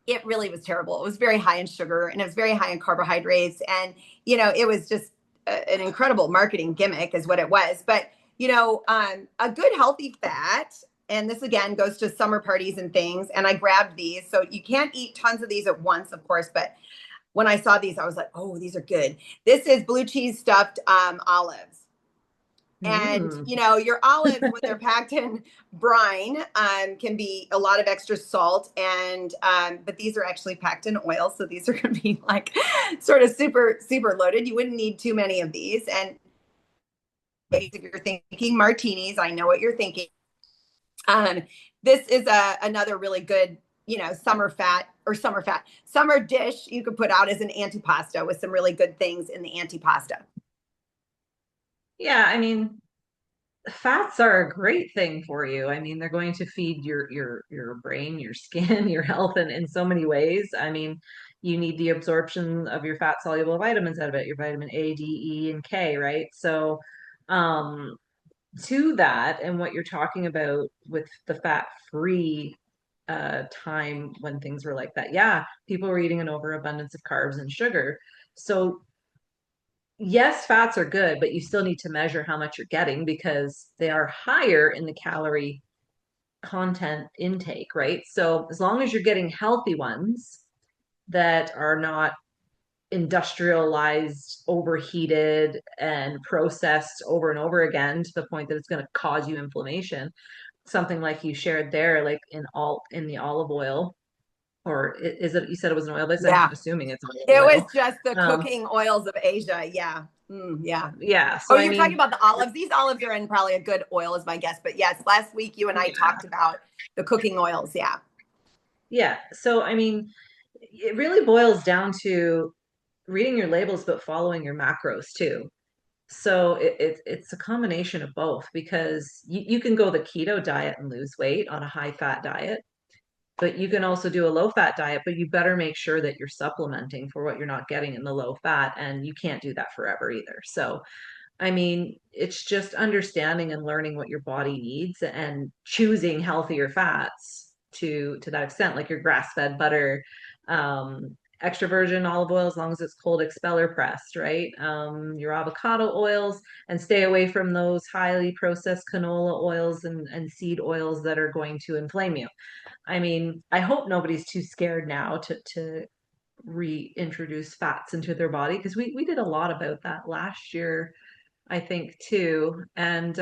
it really was terrible. It was very high in sugar and it was very high in carbohydrates. And, it was just an incredible marketing gimmick, is what it was. But, a good healthy fat, and this again goes to summer parties and things. And I grabbed these. So you can't eat tons of these at once, of course, but when I saw these, I was like, oh, these are good. This is blue cheese stuffed olives. And, mm. your olives, when they're packed in brine, can be a lot of extra salt. And, but these are actually packed in oil. So these are going to be like sort of super, super loaded. You wouldn't need too many of these. And if you're thinking martinis, I know what you're thinking. Um, this is another really good, summer dish you could put out as an antipasta with some really good things in the antipasta. Yeah, I mean, fats are a great thing for you. I mean, they're going to feed your brain, your skin, your health in so many ways. I mean, you need the absorption of your fat soluble vitamins out of it, your vitamin A, D, E, and K, right? So, um, to that, and what you're talking about with the fat free time when things were like that, yeah, people were eating an overabundance of carbs and sugar. So yes, fats are good, but you still need to measure how much you're getting because they are higher in the calorie content intake, right? So as long as you're getting healthy ones that are not industrialized, overheated, and processed over and over again to the point that it's going to cause you inflammation, something like you shared there, like in the olive oil, or is it, you said it was an oil base? I'm Yeah. assuming it's olive It oil. was just the Um, cooking oils of Asia. Yeah. Yeah. yeah. Oh, So I you're talking mean, about the olives. These olives are in probably a good oil, is my guess. But yes, last week you and I yeah. talked about the cooking oils. Yeah. Yeah. So, I mean, it really boils down to reading your labels, but following your macros too. So it's a combination of both because you can go the keto diet and lose weight on a high fat diet, but you can also do a low fat diet, but you better make sure that you're supplementing for what you're not getting in the low fat, and you can't do that forever either. So I mean, it's just understanding and learning what your body needs and choosing healthier fats to that extent, like your grass-fed butter, extra virgin olive oil, as long as it's cold expeller pressed, right? Your avocado oils, and stay away from those highly processed canola oils and seed oils that are going to inflame you. I mean, I hope nobody's too scared now to reintroduce fats into their body because we did a lot about that last year, I think, too. And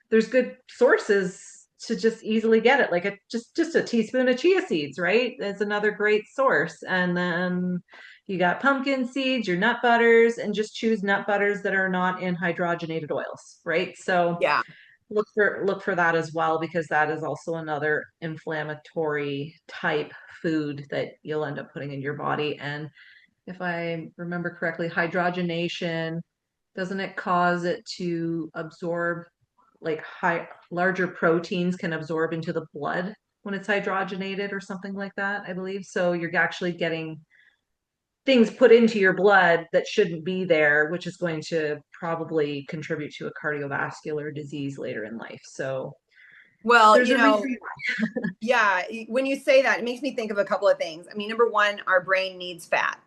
there's good sources to just easily get it, like just a teaspoon of chia seeds, right? Is another great source. And then you got pumpkin seeds, your nut butters, and just choose nut butters that are not in hydrogenated oils, right? So Yeah. look for that as well because that is also another inflammatory type food that you'll end up putting in your body. And if I remember correctly, hydrogenation, doesn't it cause it to absorb, like larger proteins can absorb into the blood when it's hydrogenated or something like that, I believe. So you're actually getting things put into your blood that shouldn't be there, which is going to probably contribute to a cardiovascular disease later in life. So Well, there's a reason. yeah, when you say that, it makes me think of a couple of things. I mean, number one, our brain needs fat.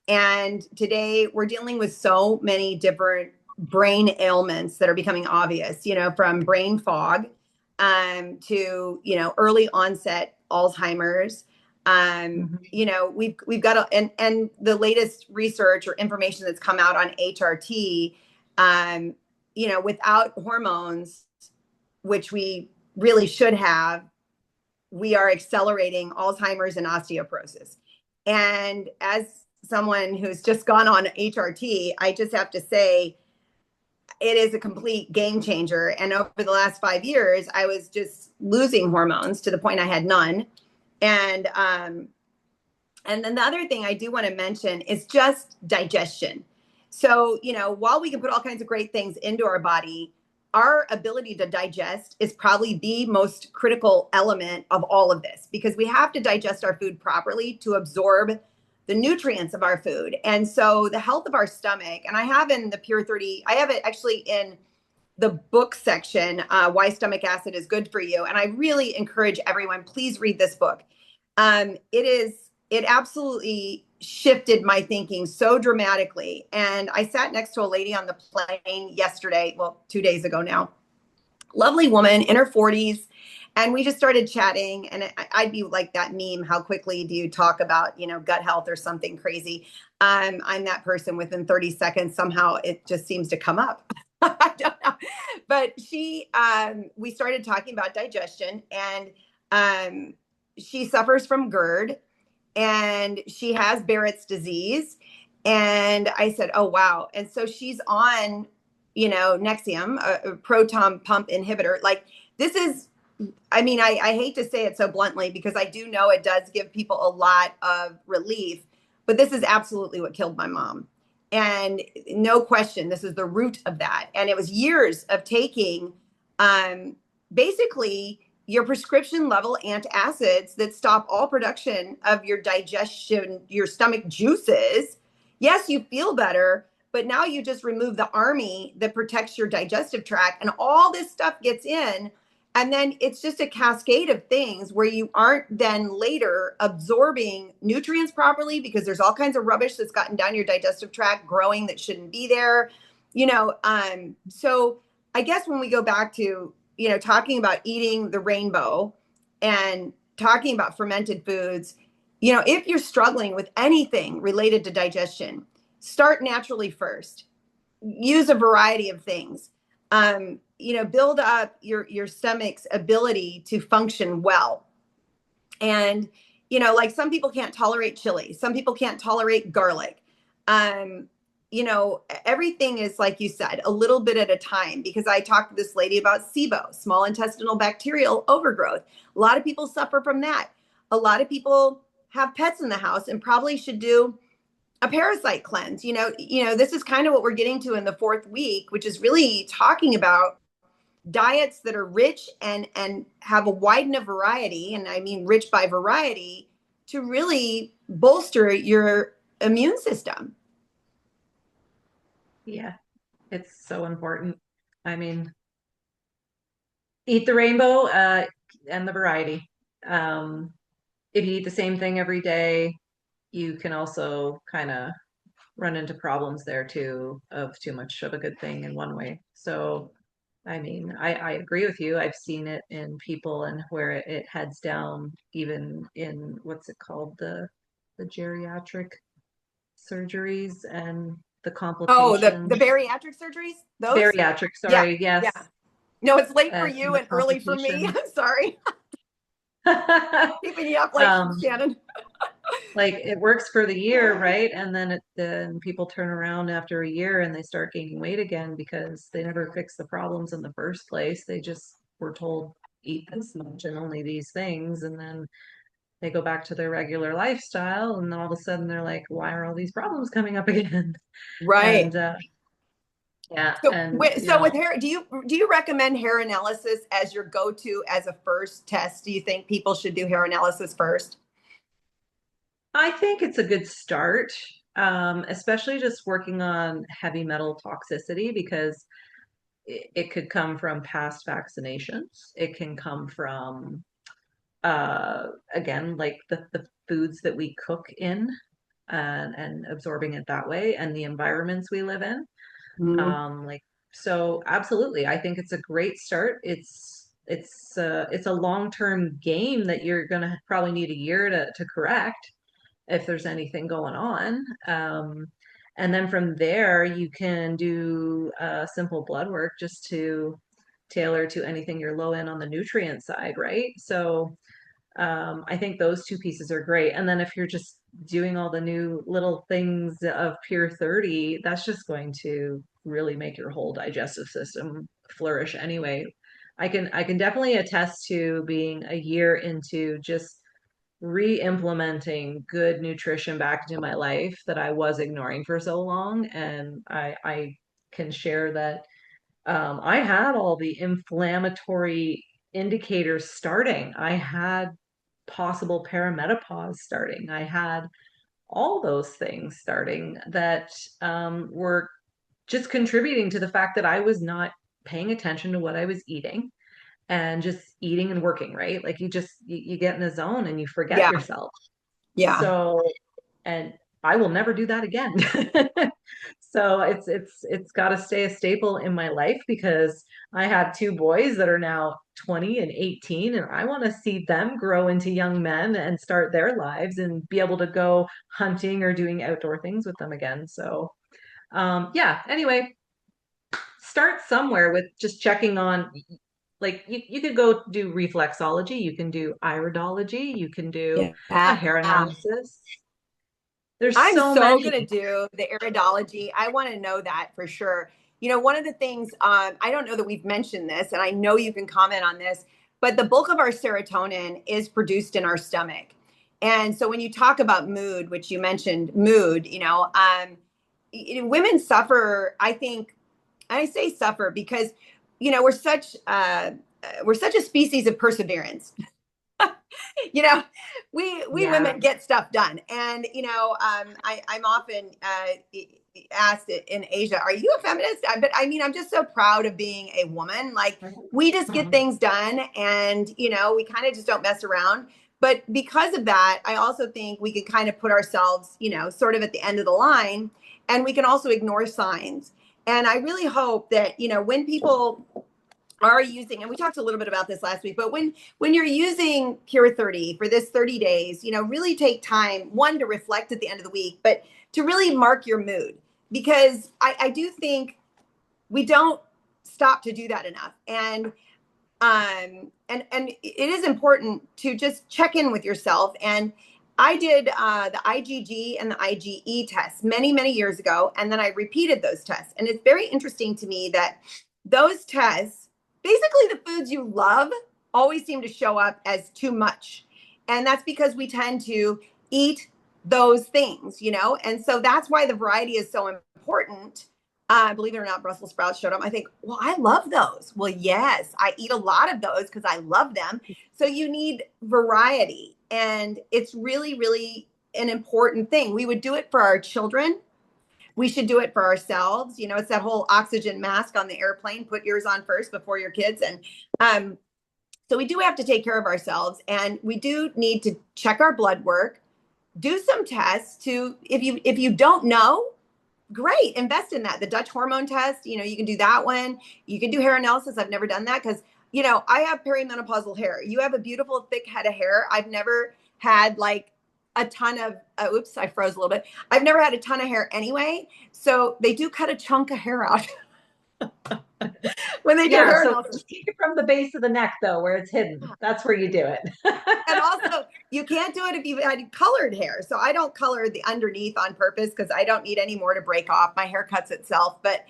And today we're dealing with so many different brain ailments that are becoming obvious, from brain fog to early onset Alzheimer's. Mhm. We've got and the latest research or information that's come out on HRT, without hormones, which we really should have, we are accelerating Alzheimer's and osteoporosis. And as someone who's just gone on HRT, I just have to say it is a complete game changer. And over the last 5 years, I was just losing hormones to the point I had none. And then the other thing I do want to mention is just digestion. So, while we can put all kinds of great things into our body, our ability to digest is probably the most critical element of all of this, because we have to digest our food properly to absorb the nutrients of our food. And so the health of our stomach, and I have in the Pure 30, I have it actually in the book section, Why Stomach Acid is Good for You. And I really encourage everyone, please read this book. It absolutely shifted my thinking so dramatically. And I sat next to a lady on the plane yesterday, well, 2 days ago now, lovely woman in her 40s. And we just started chatting, and I'd be like that meme, how quickly do you talk about, gut health or something crazy? I'm that person. Within 30 seconds, somehow it just seems to come up. I don't know. But we started talking about digestion, and she suffers from GERD, and she has Barrett's disease. And I said, oh, wow. And so she's on, Nexium, a proton pump inhibitor. Like, this is, I mean, I hate to say it so bluntly, because I do know it does give people a lot of relief, but this is absolutely what killed my mom. And no question, this is the root of that. And it was years of taking basically your prescription level antacids that stop all production of your digestion, your stomach juices. Yes, you feel better, but now you just remove the army that protects your digestive tract, and all this stuff gets in. And then it's just a cascade of things where you aren't then later absorbing nutrients properly, because there's all kinds of rubbish that's gotten down your digestive tract growing that shouldn't be there. So I guess when we go back to, talking about eating the rainbow and talking about fermented foods, if you're struggling with anything related to digestion, start naturally first. Use a variety of things. Build up your stomach's ability to function well. And like, some people can't tolerate chili, some people can't tolerate garlic. um Everything is, like you said, a little bit at a time, because I talked to this lady about SIBO, small intestinal bacterial overgrowth. A lot of people suffer from that. A lot of people have pets in the house and probably should do a parasite cleanse. This is kind of what we're getting to in the fourth week, which is really talking about diets that are rich and have a wide enough variety, and I mean rich by variety, to really bolster your immune system. Yeah, it's so important. I mean, eat the rainbow, and the variety. Um, if you eat the same thing every day, you can also kind of run into problems there too, of too much of a good thing in one way. So, I mean, I agree with you. I've seen it in people, and where it heads down, even in what's it called, the geriatric surgeries and the Oh, the complications. bariatric surgeries, those? Bariatric, Yeah, sorry, yes, yeah. No, it's late for and you the and early for me. complications. I'm sorry. Keeping you up late, Um, Shannon. like it works for the year, right? And then people turn around after a year and they start gaining weight again because they never fixed the problems in the first place. They just were told eat this much and only these things, and then they go back to their regular lifestyle, and then all of a sudden they're like, why are all these problems coming up again? Right. And Yeah, So, and so with hair, do you recommend hair analysis as your go-to as a first test? Do you think people should do hair analysis first? I think it's a good start, especially just working on heavy metal toxicity because it could come from past vaccinations. It can come from, again, like the foods that we cook in and absorbing it that way, and the environments we live in. Mm, Like, so absolutely, I think it's a great start. It's a long-term game that you're gonna probably need a year to correct if there's anything going on. And then from there, you can do simple blood work just to tailor to anything you're low in on the nutrient side, right? So I think those two pieces are great. And then if you're just doing all the new little things of Pure 30, that's just going to really make your whole digestive system flourish anyway. I can definitely attest to being a year into just re-implementing good nutrition back into my life that I was ignoring for so long. And I can share that I had all the inflammatory indicators starting. I had possible perimenopause starting. I had all those things starting that were just contributing to the fact that I was not paying attention to what I was eating and just eating and working, right? Like you get in a zone and you forget yeah, yourself. yeah. So, and I will never do that again. So it's got to stay a staple in my life because I have two boys that are now 20 and 18, and I want to see them grow into young men and start their lives and be able to go hunting or doing outdoor things with them again. So, yeah, anyway, start somewhere with just checking on, like you could go do reflexology, you can do iridology, you can do a Yeah. hair analysis. There's I'm so so many. going to do the iridology. I want to know that for sure. One of the things, I don't know that we've mentioned this, and I know you can comment on this, but the bulk of our serotonin is produced in our stomach. And so when you talk about mood, which you mentioned mood, women suffer, I think, I say suffer because, we're such a species of perseverance. you know, we Yeah. women get stuff done, and I'm often asked in Asia, "Are you a feminist?" But I mean, I'm just so proud of being a woman. Like we just get things done, and we kind of just don't mess around. But because of that, I also think we can kind of put ourselves, sort of at the end of the line, and we can also ignore signs. And I really hope that when people are using, and we talked a little bit about this last week, but when you're using Pure 30 for this 30 days, really take time, one, to reflect at the end of the week, but to really mark your mood, because I do think we don't stop to do that enough. And it is important to just check in with yourself. And I did the IgG and the IgE tests many, many years ago, and then I repeated those tests. And it's very interesting to me that those tests, basically the foods you love, always seem to show up as too much. And that's because we tend to eat those things, and so that's why the variety is so important. Believe it or not, Brussels sprouts showed up. I think, well, I love those. Well, yes, I eat a lot of those because I love them. So you need variety. And it's really, really an important thing. We would do it for our children. We should do it for ourselves. It's that whole oxygen mask on the airplane. Put yours on first before your kids. And so we do have to take care of ourselves. And we do need to check our blood work, do some tests to, if you don't know, great, invest in that. The Dutch hormone test, you can do that one. You can do hair analysis. I've never done that because, I have perimenopausal hair. You have a beautiful thick head of hair. I've never had like a ton of, oops, I froze a little bit. I've never had a ton of hair anyway. So they do cut a chunk of hair out when they do Yeah, hair so analysis. take it from the base of the neck though, where it's hidden. That's where you do it. And also, you can't do it if you've had colored hair. So I don't color the underneath on purpose because I don't need any more to break off. My hair cuts itself. But,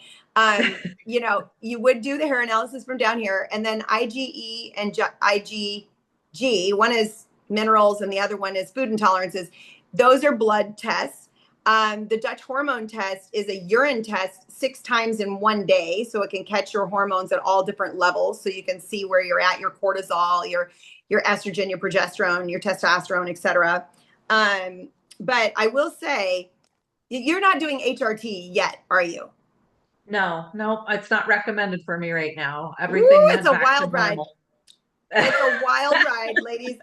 you would do the hair analysis from down here. And then IgE and IgG, one is minerals and the other one is food intolerances. Those are blood tests. The Dutch hormone test is a urine test 6 times in one day. So it can catch your hormones at all different levels. So you can see where you're at, your cortisol, your estrogen, your progesterone, your testosterone, et cetera. But I will say, you're not doing HRT yet, are you? No, no, it's not recommended for me right now. Everything Ooh, it's went a back to wild ride. normal. It's a wild ride, ladies.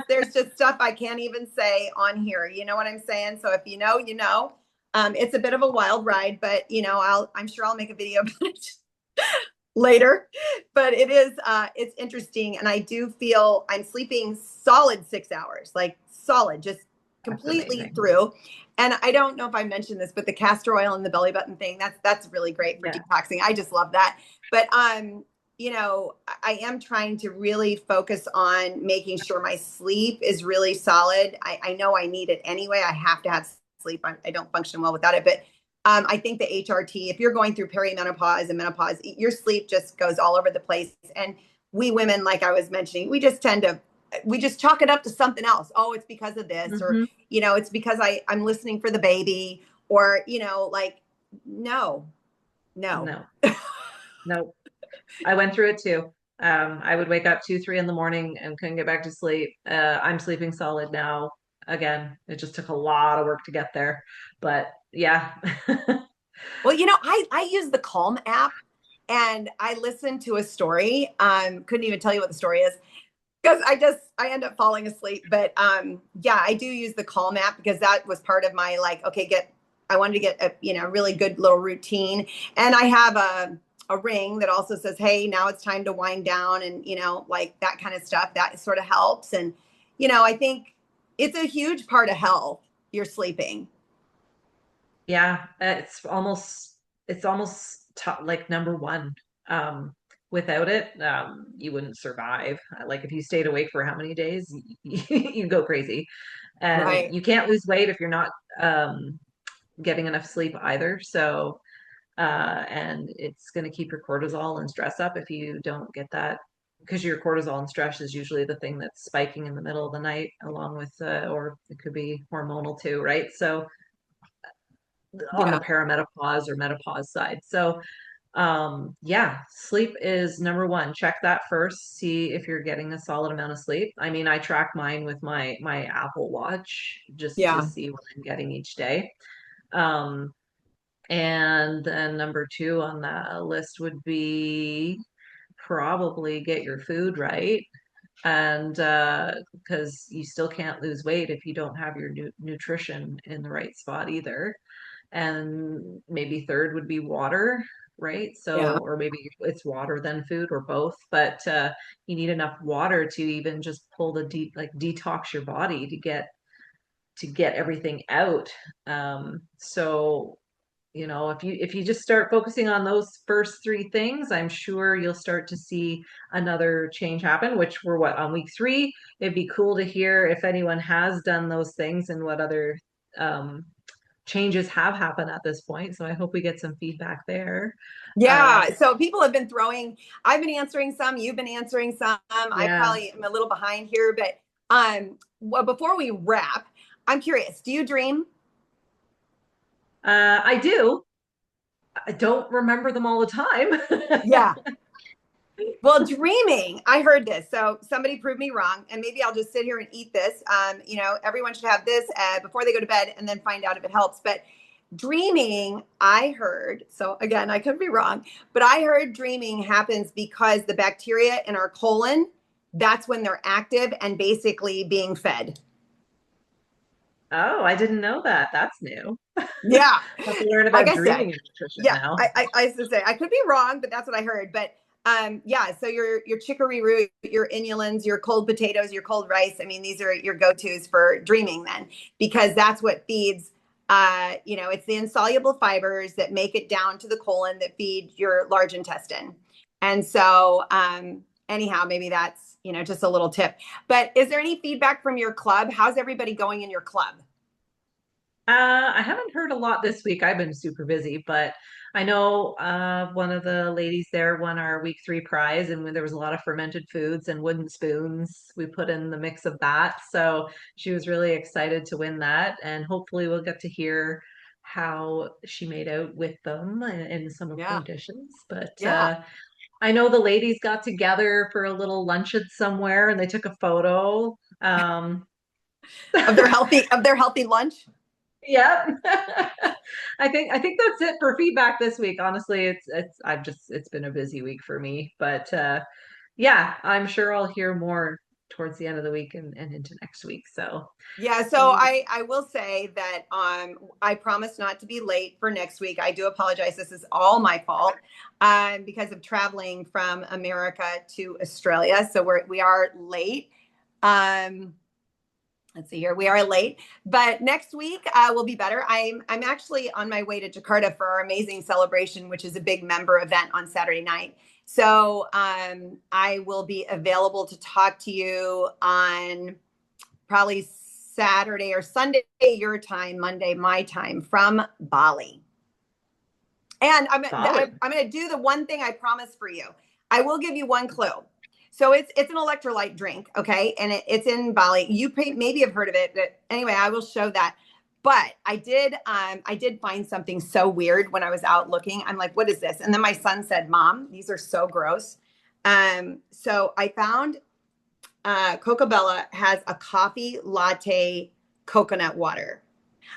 There's just stuff I can't even say on here. You know what I'm saying? So if you know, you know. It's a bit of a wild ride, but I'm sure I'll make a video about it later. But it's interesting. And I do feel I'm sleeping solid 6 hours, like solid, just That's completely amazing. through. And I don't know if I mentioned this, but the castor oil and the belly button thing, that's really great for Yeah. detoxing. I just love that. But I am trying to really focus on making sure my sleep is really solid. I know I need it anyway. I have to have sleep. I don't function well without it. But I think the HRT, if you're going through perimenopause and menopause, your sleep just goes all over the place. And we women, like I was mentioning, we just chalk it up to something else. Oh, it's because of this, or, Hmm. it's because I'm listening for the baby, or, like, no, no. No, no. I went through it too. I would wake up 2, 3 in the morning and couldn't get back to sleep. I'm sleeping solid now. Again, it just took a lot of work to get there, but yeah. Well, I use the Calm app and I listened to a story. Couldn't even tell you what the story is because I end up falling asleep. But yeah, I do use the Calm app because that was part of my like, okay, I wanted to get a really good little routine. And I have a ring that also says, hey, now it's time to wind down, and like that kind of stuff. That sort of helps. And I think it's a huge part of health, you're sleeping. Yeah, it's almost like number one. Without it, you wouldn't survive. Like if you stayed awake for how many days, you go crazy. And Right. you can't lose weight if you're not getting enough sleep either. So, and it's going to keep your cortisol and stress up if you don't get that, because your cortisol and stress is usually the thing that's spiking in the middle of the night, along with, or it could be hormonal too, right? So, on the Yeah. perimenopause or menopause side. So, yeah, sleep is number one. Check that first. See if you're getting a solid amount of sleep. I mean, I track mine with my Apple Watch just to Yeah. see what I'm getting each day. Um, and then number two on that list would be probably get your food right. And because you still can't lose weight if you don't have your nutrition in the right spot either. And maybe third would be water, right? So, Yeah. or maybe it's water then food or both, but you need enough water to even just pull the like detox your body to get everything out. So if you just start focusing on those first three things, I'm sure you'll start to see another change happen, which we're what, on week 3. It'd be cool to hear if anyone has done those things and what other um, changes have happened at this point. So I hope we get some feedback there. Yeah. Um, So people have been I've been answering some, you've been answering some. I yeah, probably am a little behind here, but well, before we wrap, I'm curious, do you dream? I do. I don't remember them all the time. Yeah. Well, dreaming, I heard this. So somebody proved me wrong, and maybe I'll just sit here and eat this. Everyone should have this before they go to bed and then find out if it helps. But dreaming, I heard, so again, I could be wrong, but I heard dreaming happens because the bacteria in our colon, that's when they're active and basically being fed. Oh, I didn't know that. That's new. Yeah. Have to learn Like about I said, dreaming and nutrition yeah, now. I used to say I could be wrong, but that's what I heard. But yeah, so your chicory root, your inulins, your cold potatoes, your cold rice. I mean, these are your go-tos for dreaming then, because that's what feeds. It's the insoluble fibers that make it down to the colon that feed your large intestine. And so, anyhow, maybe that's just a little tip. But is there any feedback from your club? How's everybody going in your club? I haven't heard a lot this week. I've been super busy, but I know one of the ladies there won our week 3 prize, and when there was a lot of fermented foods and wooden spoons, we put in the mix of that. So she was really excited to win that, and hopefully we'll get to hear how she made out with them in some of her Yeah. dishes. But Yeah. I know the ladies got together for a little luncheon somewhere, and they took a photo. Of their healthy lunch. Yep. I think that's it for feedback this week. Honestly, it's been a busy week for me. But yeah, I'm sure I'll hear more towards the end of the week and into next week. So Yeah, so we'll I will say that I promise not to be late for next week. I do apologize. This is all my fault because of traveling from America to Australia. So we are late. Um, let's see here. We are late, but next week will be better. I'm actually on my way to Jakarta for our amazing celebration, which is a big member event on Saturday night. So I will be available to talk to you on probably Saturday or Sunday your time, Monday my time from Bali. And Bali. I'm going to do the one thing I promised for you. I will give you one clue. So it's an electrolyte drink, okay, and it's in Bali. You maybe have heard of it, but anyway, I will show that. But I did find something so weird when I was out looking. I'm like, what is this? And then my son said, "Mom, these are so gross." So I found Cocabella has a coffee latte coconut water.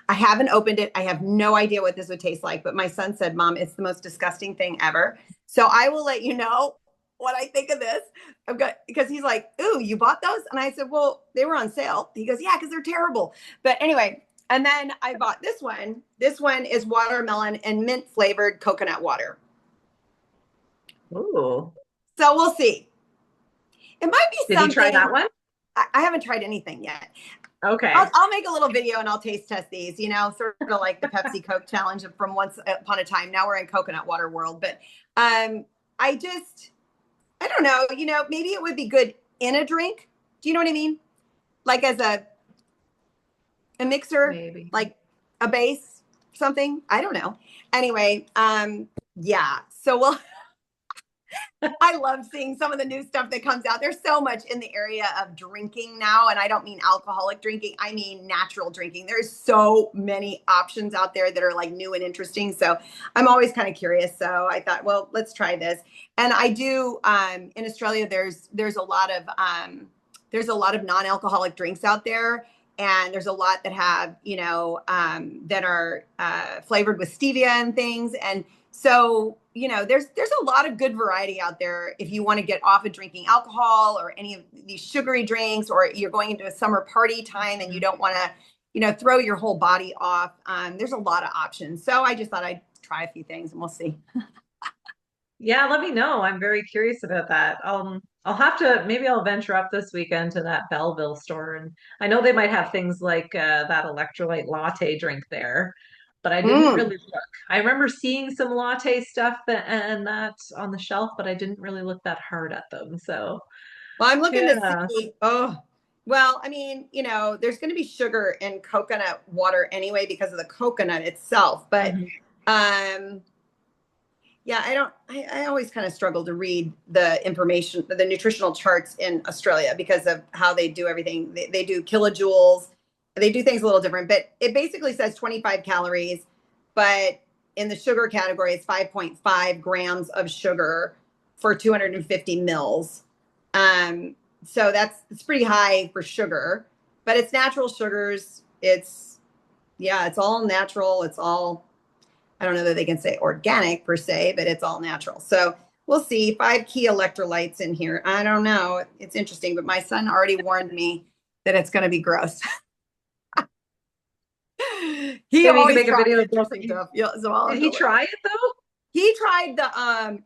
I haven't opened it. I have no idea what this would taste like, but my son said, "Mom, it's the most disgusting thing ever." So I will let you know what I think of this. I've got because he's like, "Ooh, you bought those?" And I said, "Well, they were on sale." He goes, "Yeah, because they're terrible." But anyway, and then I bought this one. This one is watermelon and mint flavored coconut water. Ooh. So we'll see. It might be Did he try that something. one? I haven't tried anything yet. I'll, Okay. I'll make a little video and I'll taste test these, sort of like the Pepsi Coke challenge from once upon a time. Now we're in coconut water world, but I just, I don't know, maybe it would be good in a drink. Do you know what I mean? Like as a mixer, Maybe. like a base, something. I don't know. Anyway, yeah. So we'll I love seeing some of the new stuff that comes out. There's so much in the area of drinking now, and I don't mean alcoholic drinking. I mean natural drinking. There's so many options out there that are like new and interesting. So I'm always kind of curious. So I thought, well, let's try this. And I do in Australia. There's a lot of non-alcoholic drinks out there. And there's a lot that have, that are flavored with stevia and things. And so, there's a lot of good variety out there if you want to get off of drinking alcohol or any of these sugary drinks, or you're going into a summer party time and you don't want to, throw your whole body off. There's a lot of options. So I just thought I'd try a few things and we'll see. Yeah, let me know. I'm very curious about that. I'll have to maybe I'll venture up this weekend to that Belleville store, and I know they might have things like that electrolyte latte drink there, but I didn't Mm. really look. I remember seeing some latte stuff and that on the shelf, but I didn't really look that hard at them. So, Well, I'm looking to yeah. see. Oh, well, I mean, there's going to be sugar in coconut water anyway because of the coconut itself. But Mhm. um, yeah, I always kind of struggle to read the information, the nutritional charts in Australia because of how they do everything. They do kilojoules, they do things a little different, but it basically says 25 calories, but in the sugar category, it's 5.5 grams of sugar for 250 mils. Um, so it's pretty high for sugar, but it's natural sugars. Yeah, it's all natural. It's all, I don't know that they can say organic per se, but it's all natural. So we'll see. 5 key electrolytes in here. I don't know. It's interesting, but my son already warned me that it's going to be gross. He Maybe you can always make a tries video. interesting stuff. Yeah, so I'll Did have to he look. try it though? He tried the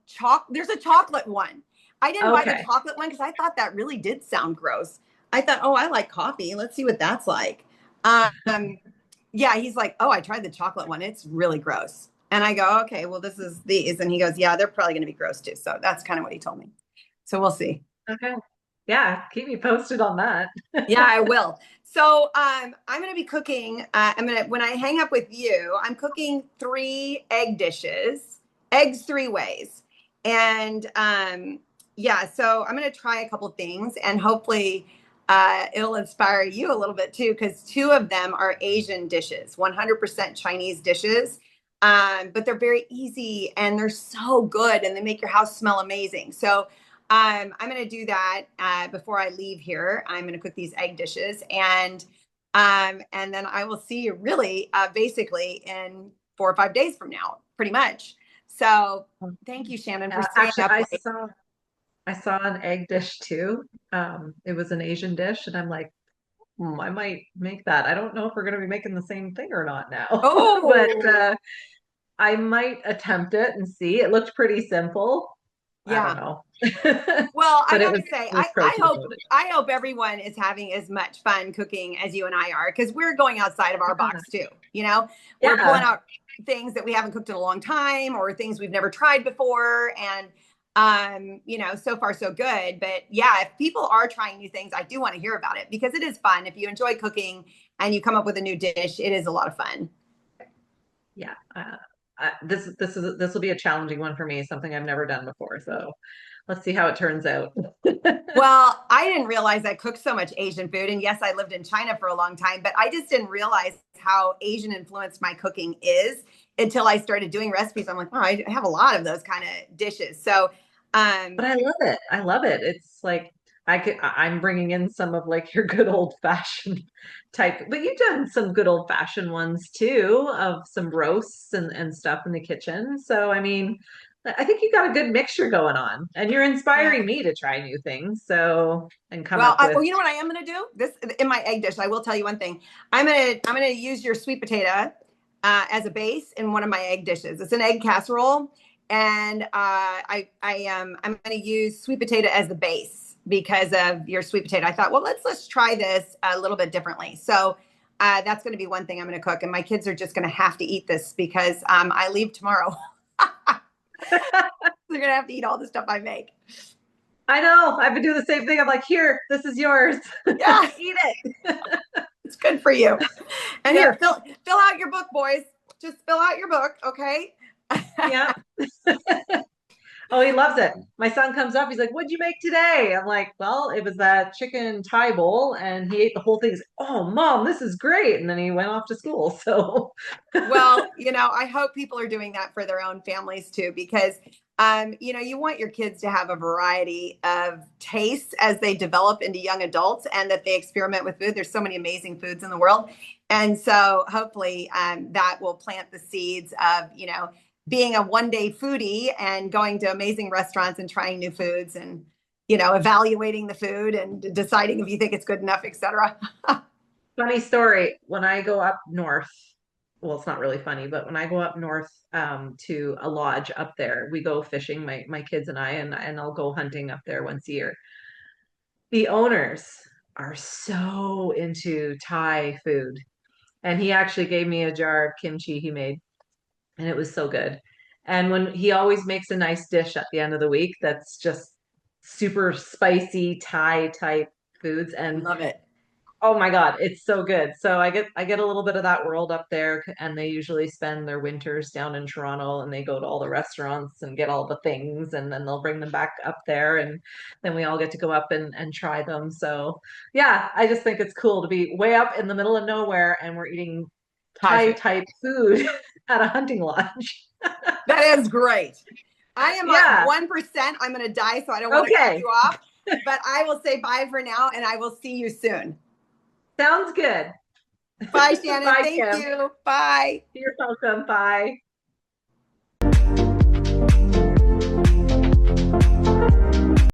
there's a chocolate one. I didn't buy the Okay. chocolate one because I thought that really did sound gross. I thought, oh, I like coffee. Let's see what that's like. Um, yeah, he's like, oh, I tried the chocolate one. It's really gross. And I go, okay, well, this is these. And he goes, yeah, they're probably going to be gross too. So that's kind of what he told me. So we'll see. Okay. Yeah, keep me posted on that. Yeah, I will. I'm going to be cooking. When I hang up with you, I'm cooking 3 egg dishes, eggs 3 ways. And yeah, so I'm going to try a couple things and hopefully it'll inspire you a little bit too, because 2 of them are Asian dishes, 100% Chinese dishes. But they're very easy and they're so good and they make your house smell amazing. So I'm going to do that before I leave here. I'm going to cook these egg dishes and then I will see you really basically in 4 or 5 days from now, pretty much. So thank you, Shannon, for staying Actually, up late. I saw an egg dish too. It was an Asian dish, and I'm like, I might make that. I don't know if we're going to be making the same thing or not now, but Oh, I might attempt it and see. It looked pretty simple. I don't yeah. know, Well, I but gotta say, it was protein loaded. I hope everyone is having as much fun cooking as you and I are, because we're going outside of our box too. You know, we're pulling Yeah, out things that we haven't cooked in a long time or things we've never tried before. And so far so good. But yeah, if people are trying new things, I do want to hear about it because it is fun. If you enjoy cooking and you come up with a new dish, it is a lot of fun. yeah. This will be a challenging one for me, something I've never done before. So let's see how it turns out. Well, I didn't realize I cooked so much Asian food. And yes, I lived in China for a long time, but I just didn't realize how Asian influenced my cooking is until I started doing recipes. I'm like, oh, I have a lot of those kind of dishes. So, But um, I love it. I love it. It's like I'm bringing in some of like your good old fashioned type, but you've done some good old fashioned ones too of some roasts and stuff in the kitchen. So I mean, I think you got a good mixture going on and you're yeah. inspiring me to try new things. So and come Well, up with you know what I am going to do? This in my egg dish. I will tell you one thing. I'm gonna use your sweet potato as a base in one of my egg dishes. It's an egg casserole, and I'm going to use sweet potato as the base because of your sweet potato. I thought, well, let's try this a little bit differently. So that's going to be one thing I'm going to cook, and my kids are just going to have to eat this because I leave tomorrow. They're going to have to eat all the stuff I make. I know, I've been doing the same thing. I'm like, here, this is yours. Yeah, Eat it. it's good for you. And Yep, here, fill out your book, boys. Just fill out your book, okay? yep. Oh, he loves it. My son comes up, he's like, "What'd you make today?" I'm like, "Well, it was that chicken Thai bowl," and he ate the whole thing. He's like, "Oh, mom, this is great!" And then he went off to school. So, Well, I hope people are doing that for their own families too, because you want your kids to have a variety of tastes as they develop into young adults and that they experiment with food. There's so many amazing foods in the world. And so hopefully that will plant the seeds of, being a 1 day foodie and going to amazing restaurants and trying new foods and, evaluating the food and deciding if you think it's good enough, etc. funny story. When I go up north, well, it's not really funny, but when I go up north to a lodge up there, we go fishing, my kids and I, and I'll go hunting up there once a year. The owners are so into Thai food, and he actually gave me a jar of kimchi he made and it was so good. And when he always makes a nice dish at the end of the week that's just super spicy Thai type foods and Love it. oh my God, it's so good. So I get a little bit of that world up there and they usually spend their winters down in Toronto and they go to all the restaurants and get all the things and then they'll bring them back up there and then we all get to go up and try them. So yeah, I just think it's cool to be way up in the middle of nowhere and we're eating Thai Thai food. type food at a hunting lodge. That is great. I am at Yeah. 1%. I'm going to die, so I don't want to cut Okay. you off. But I will say bye for now, and I will see you soon. Sounds good. Bye, Shannon. Bye, Thank Kim. you. Bye. You're welcome. Bye.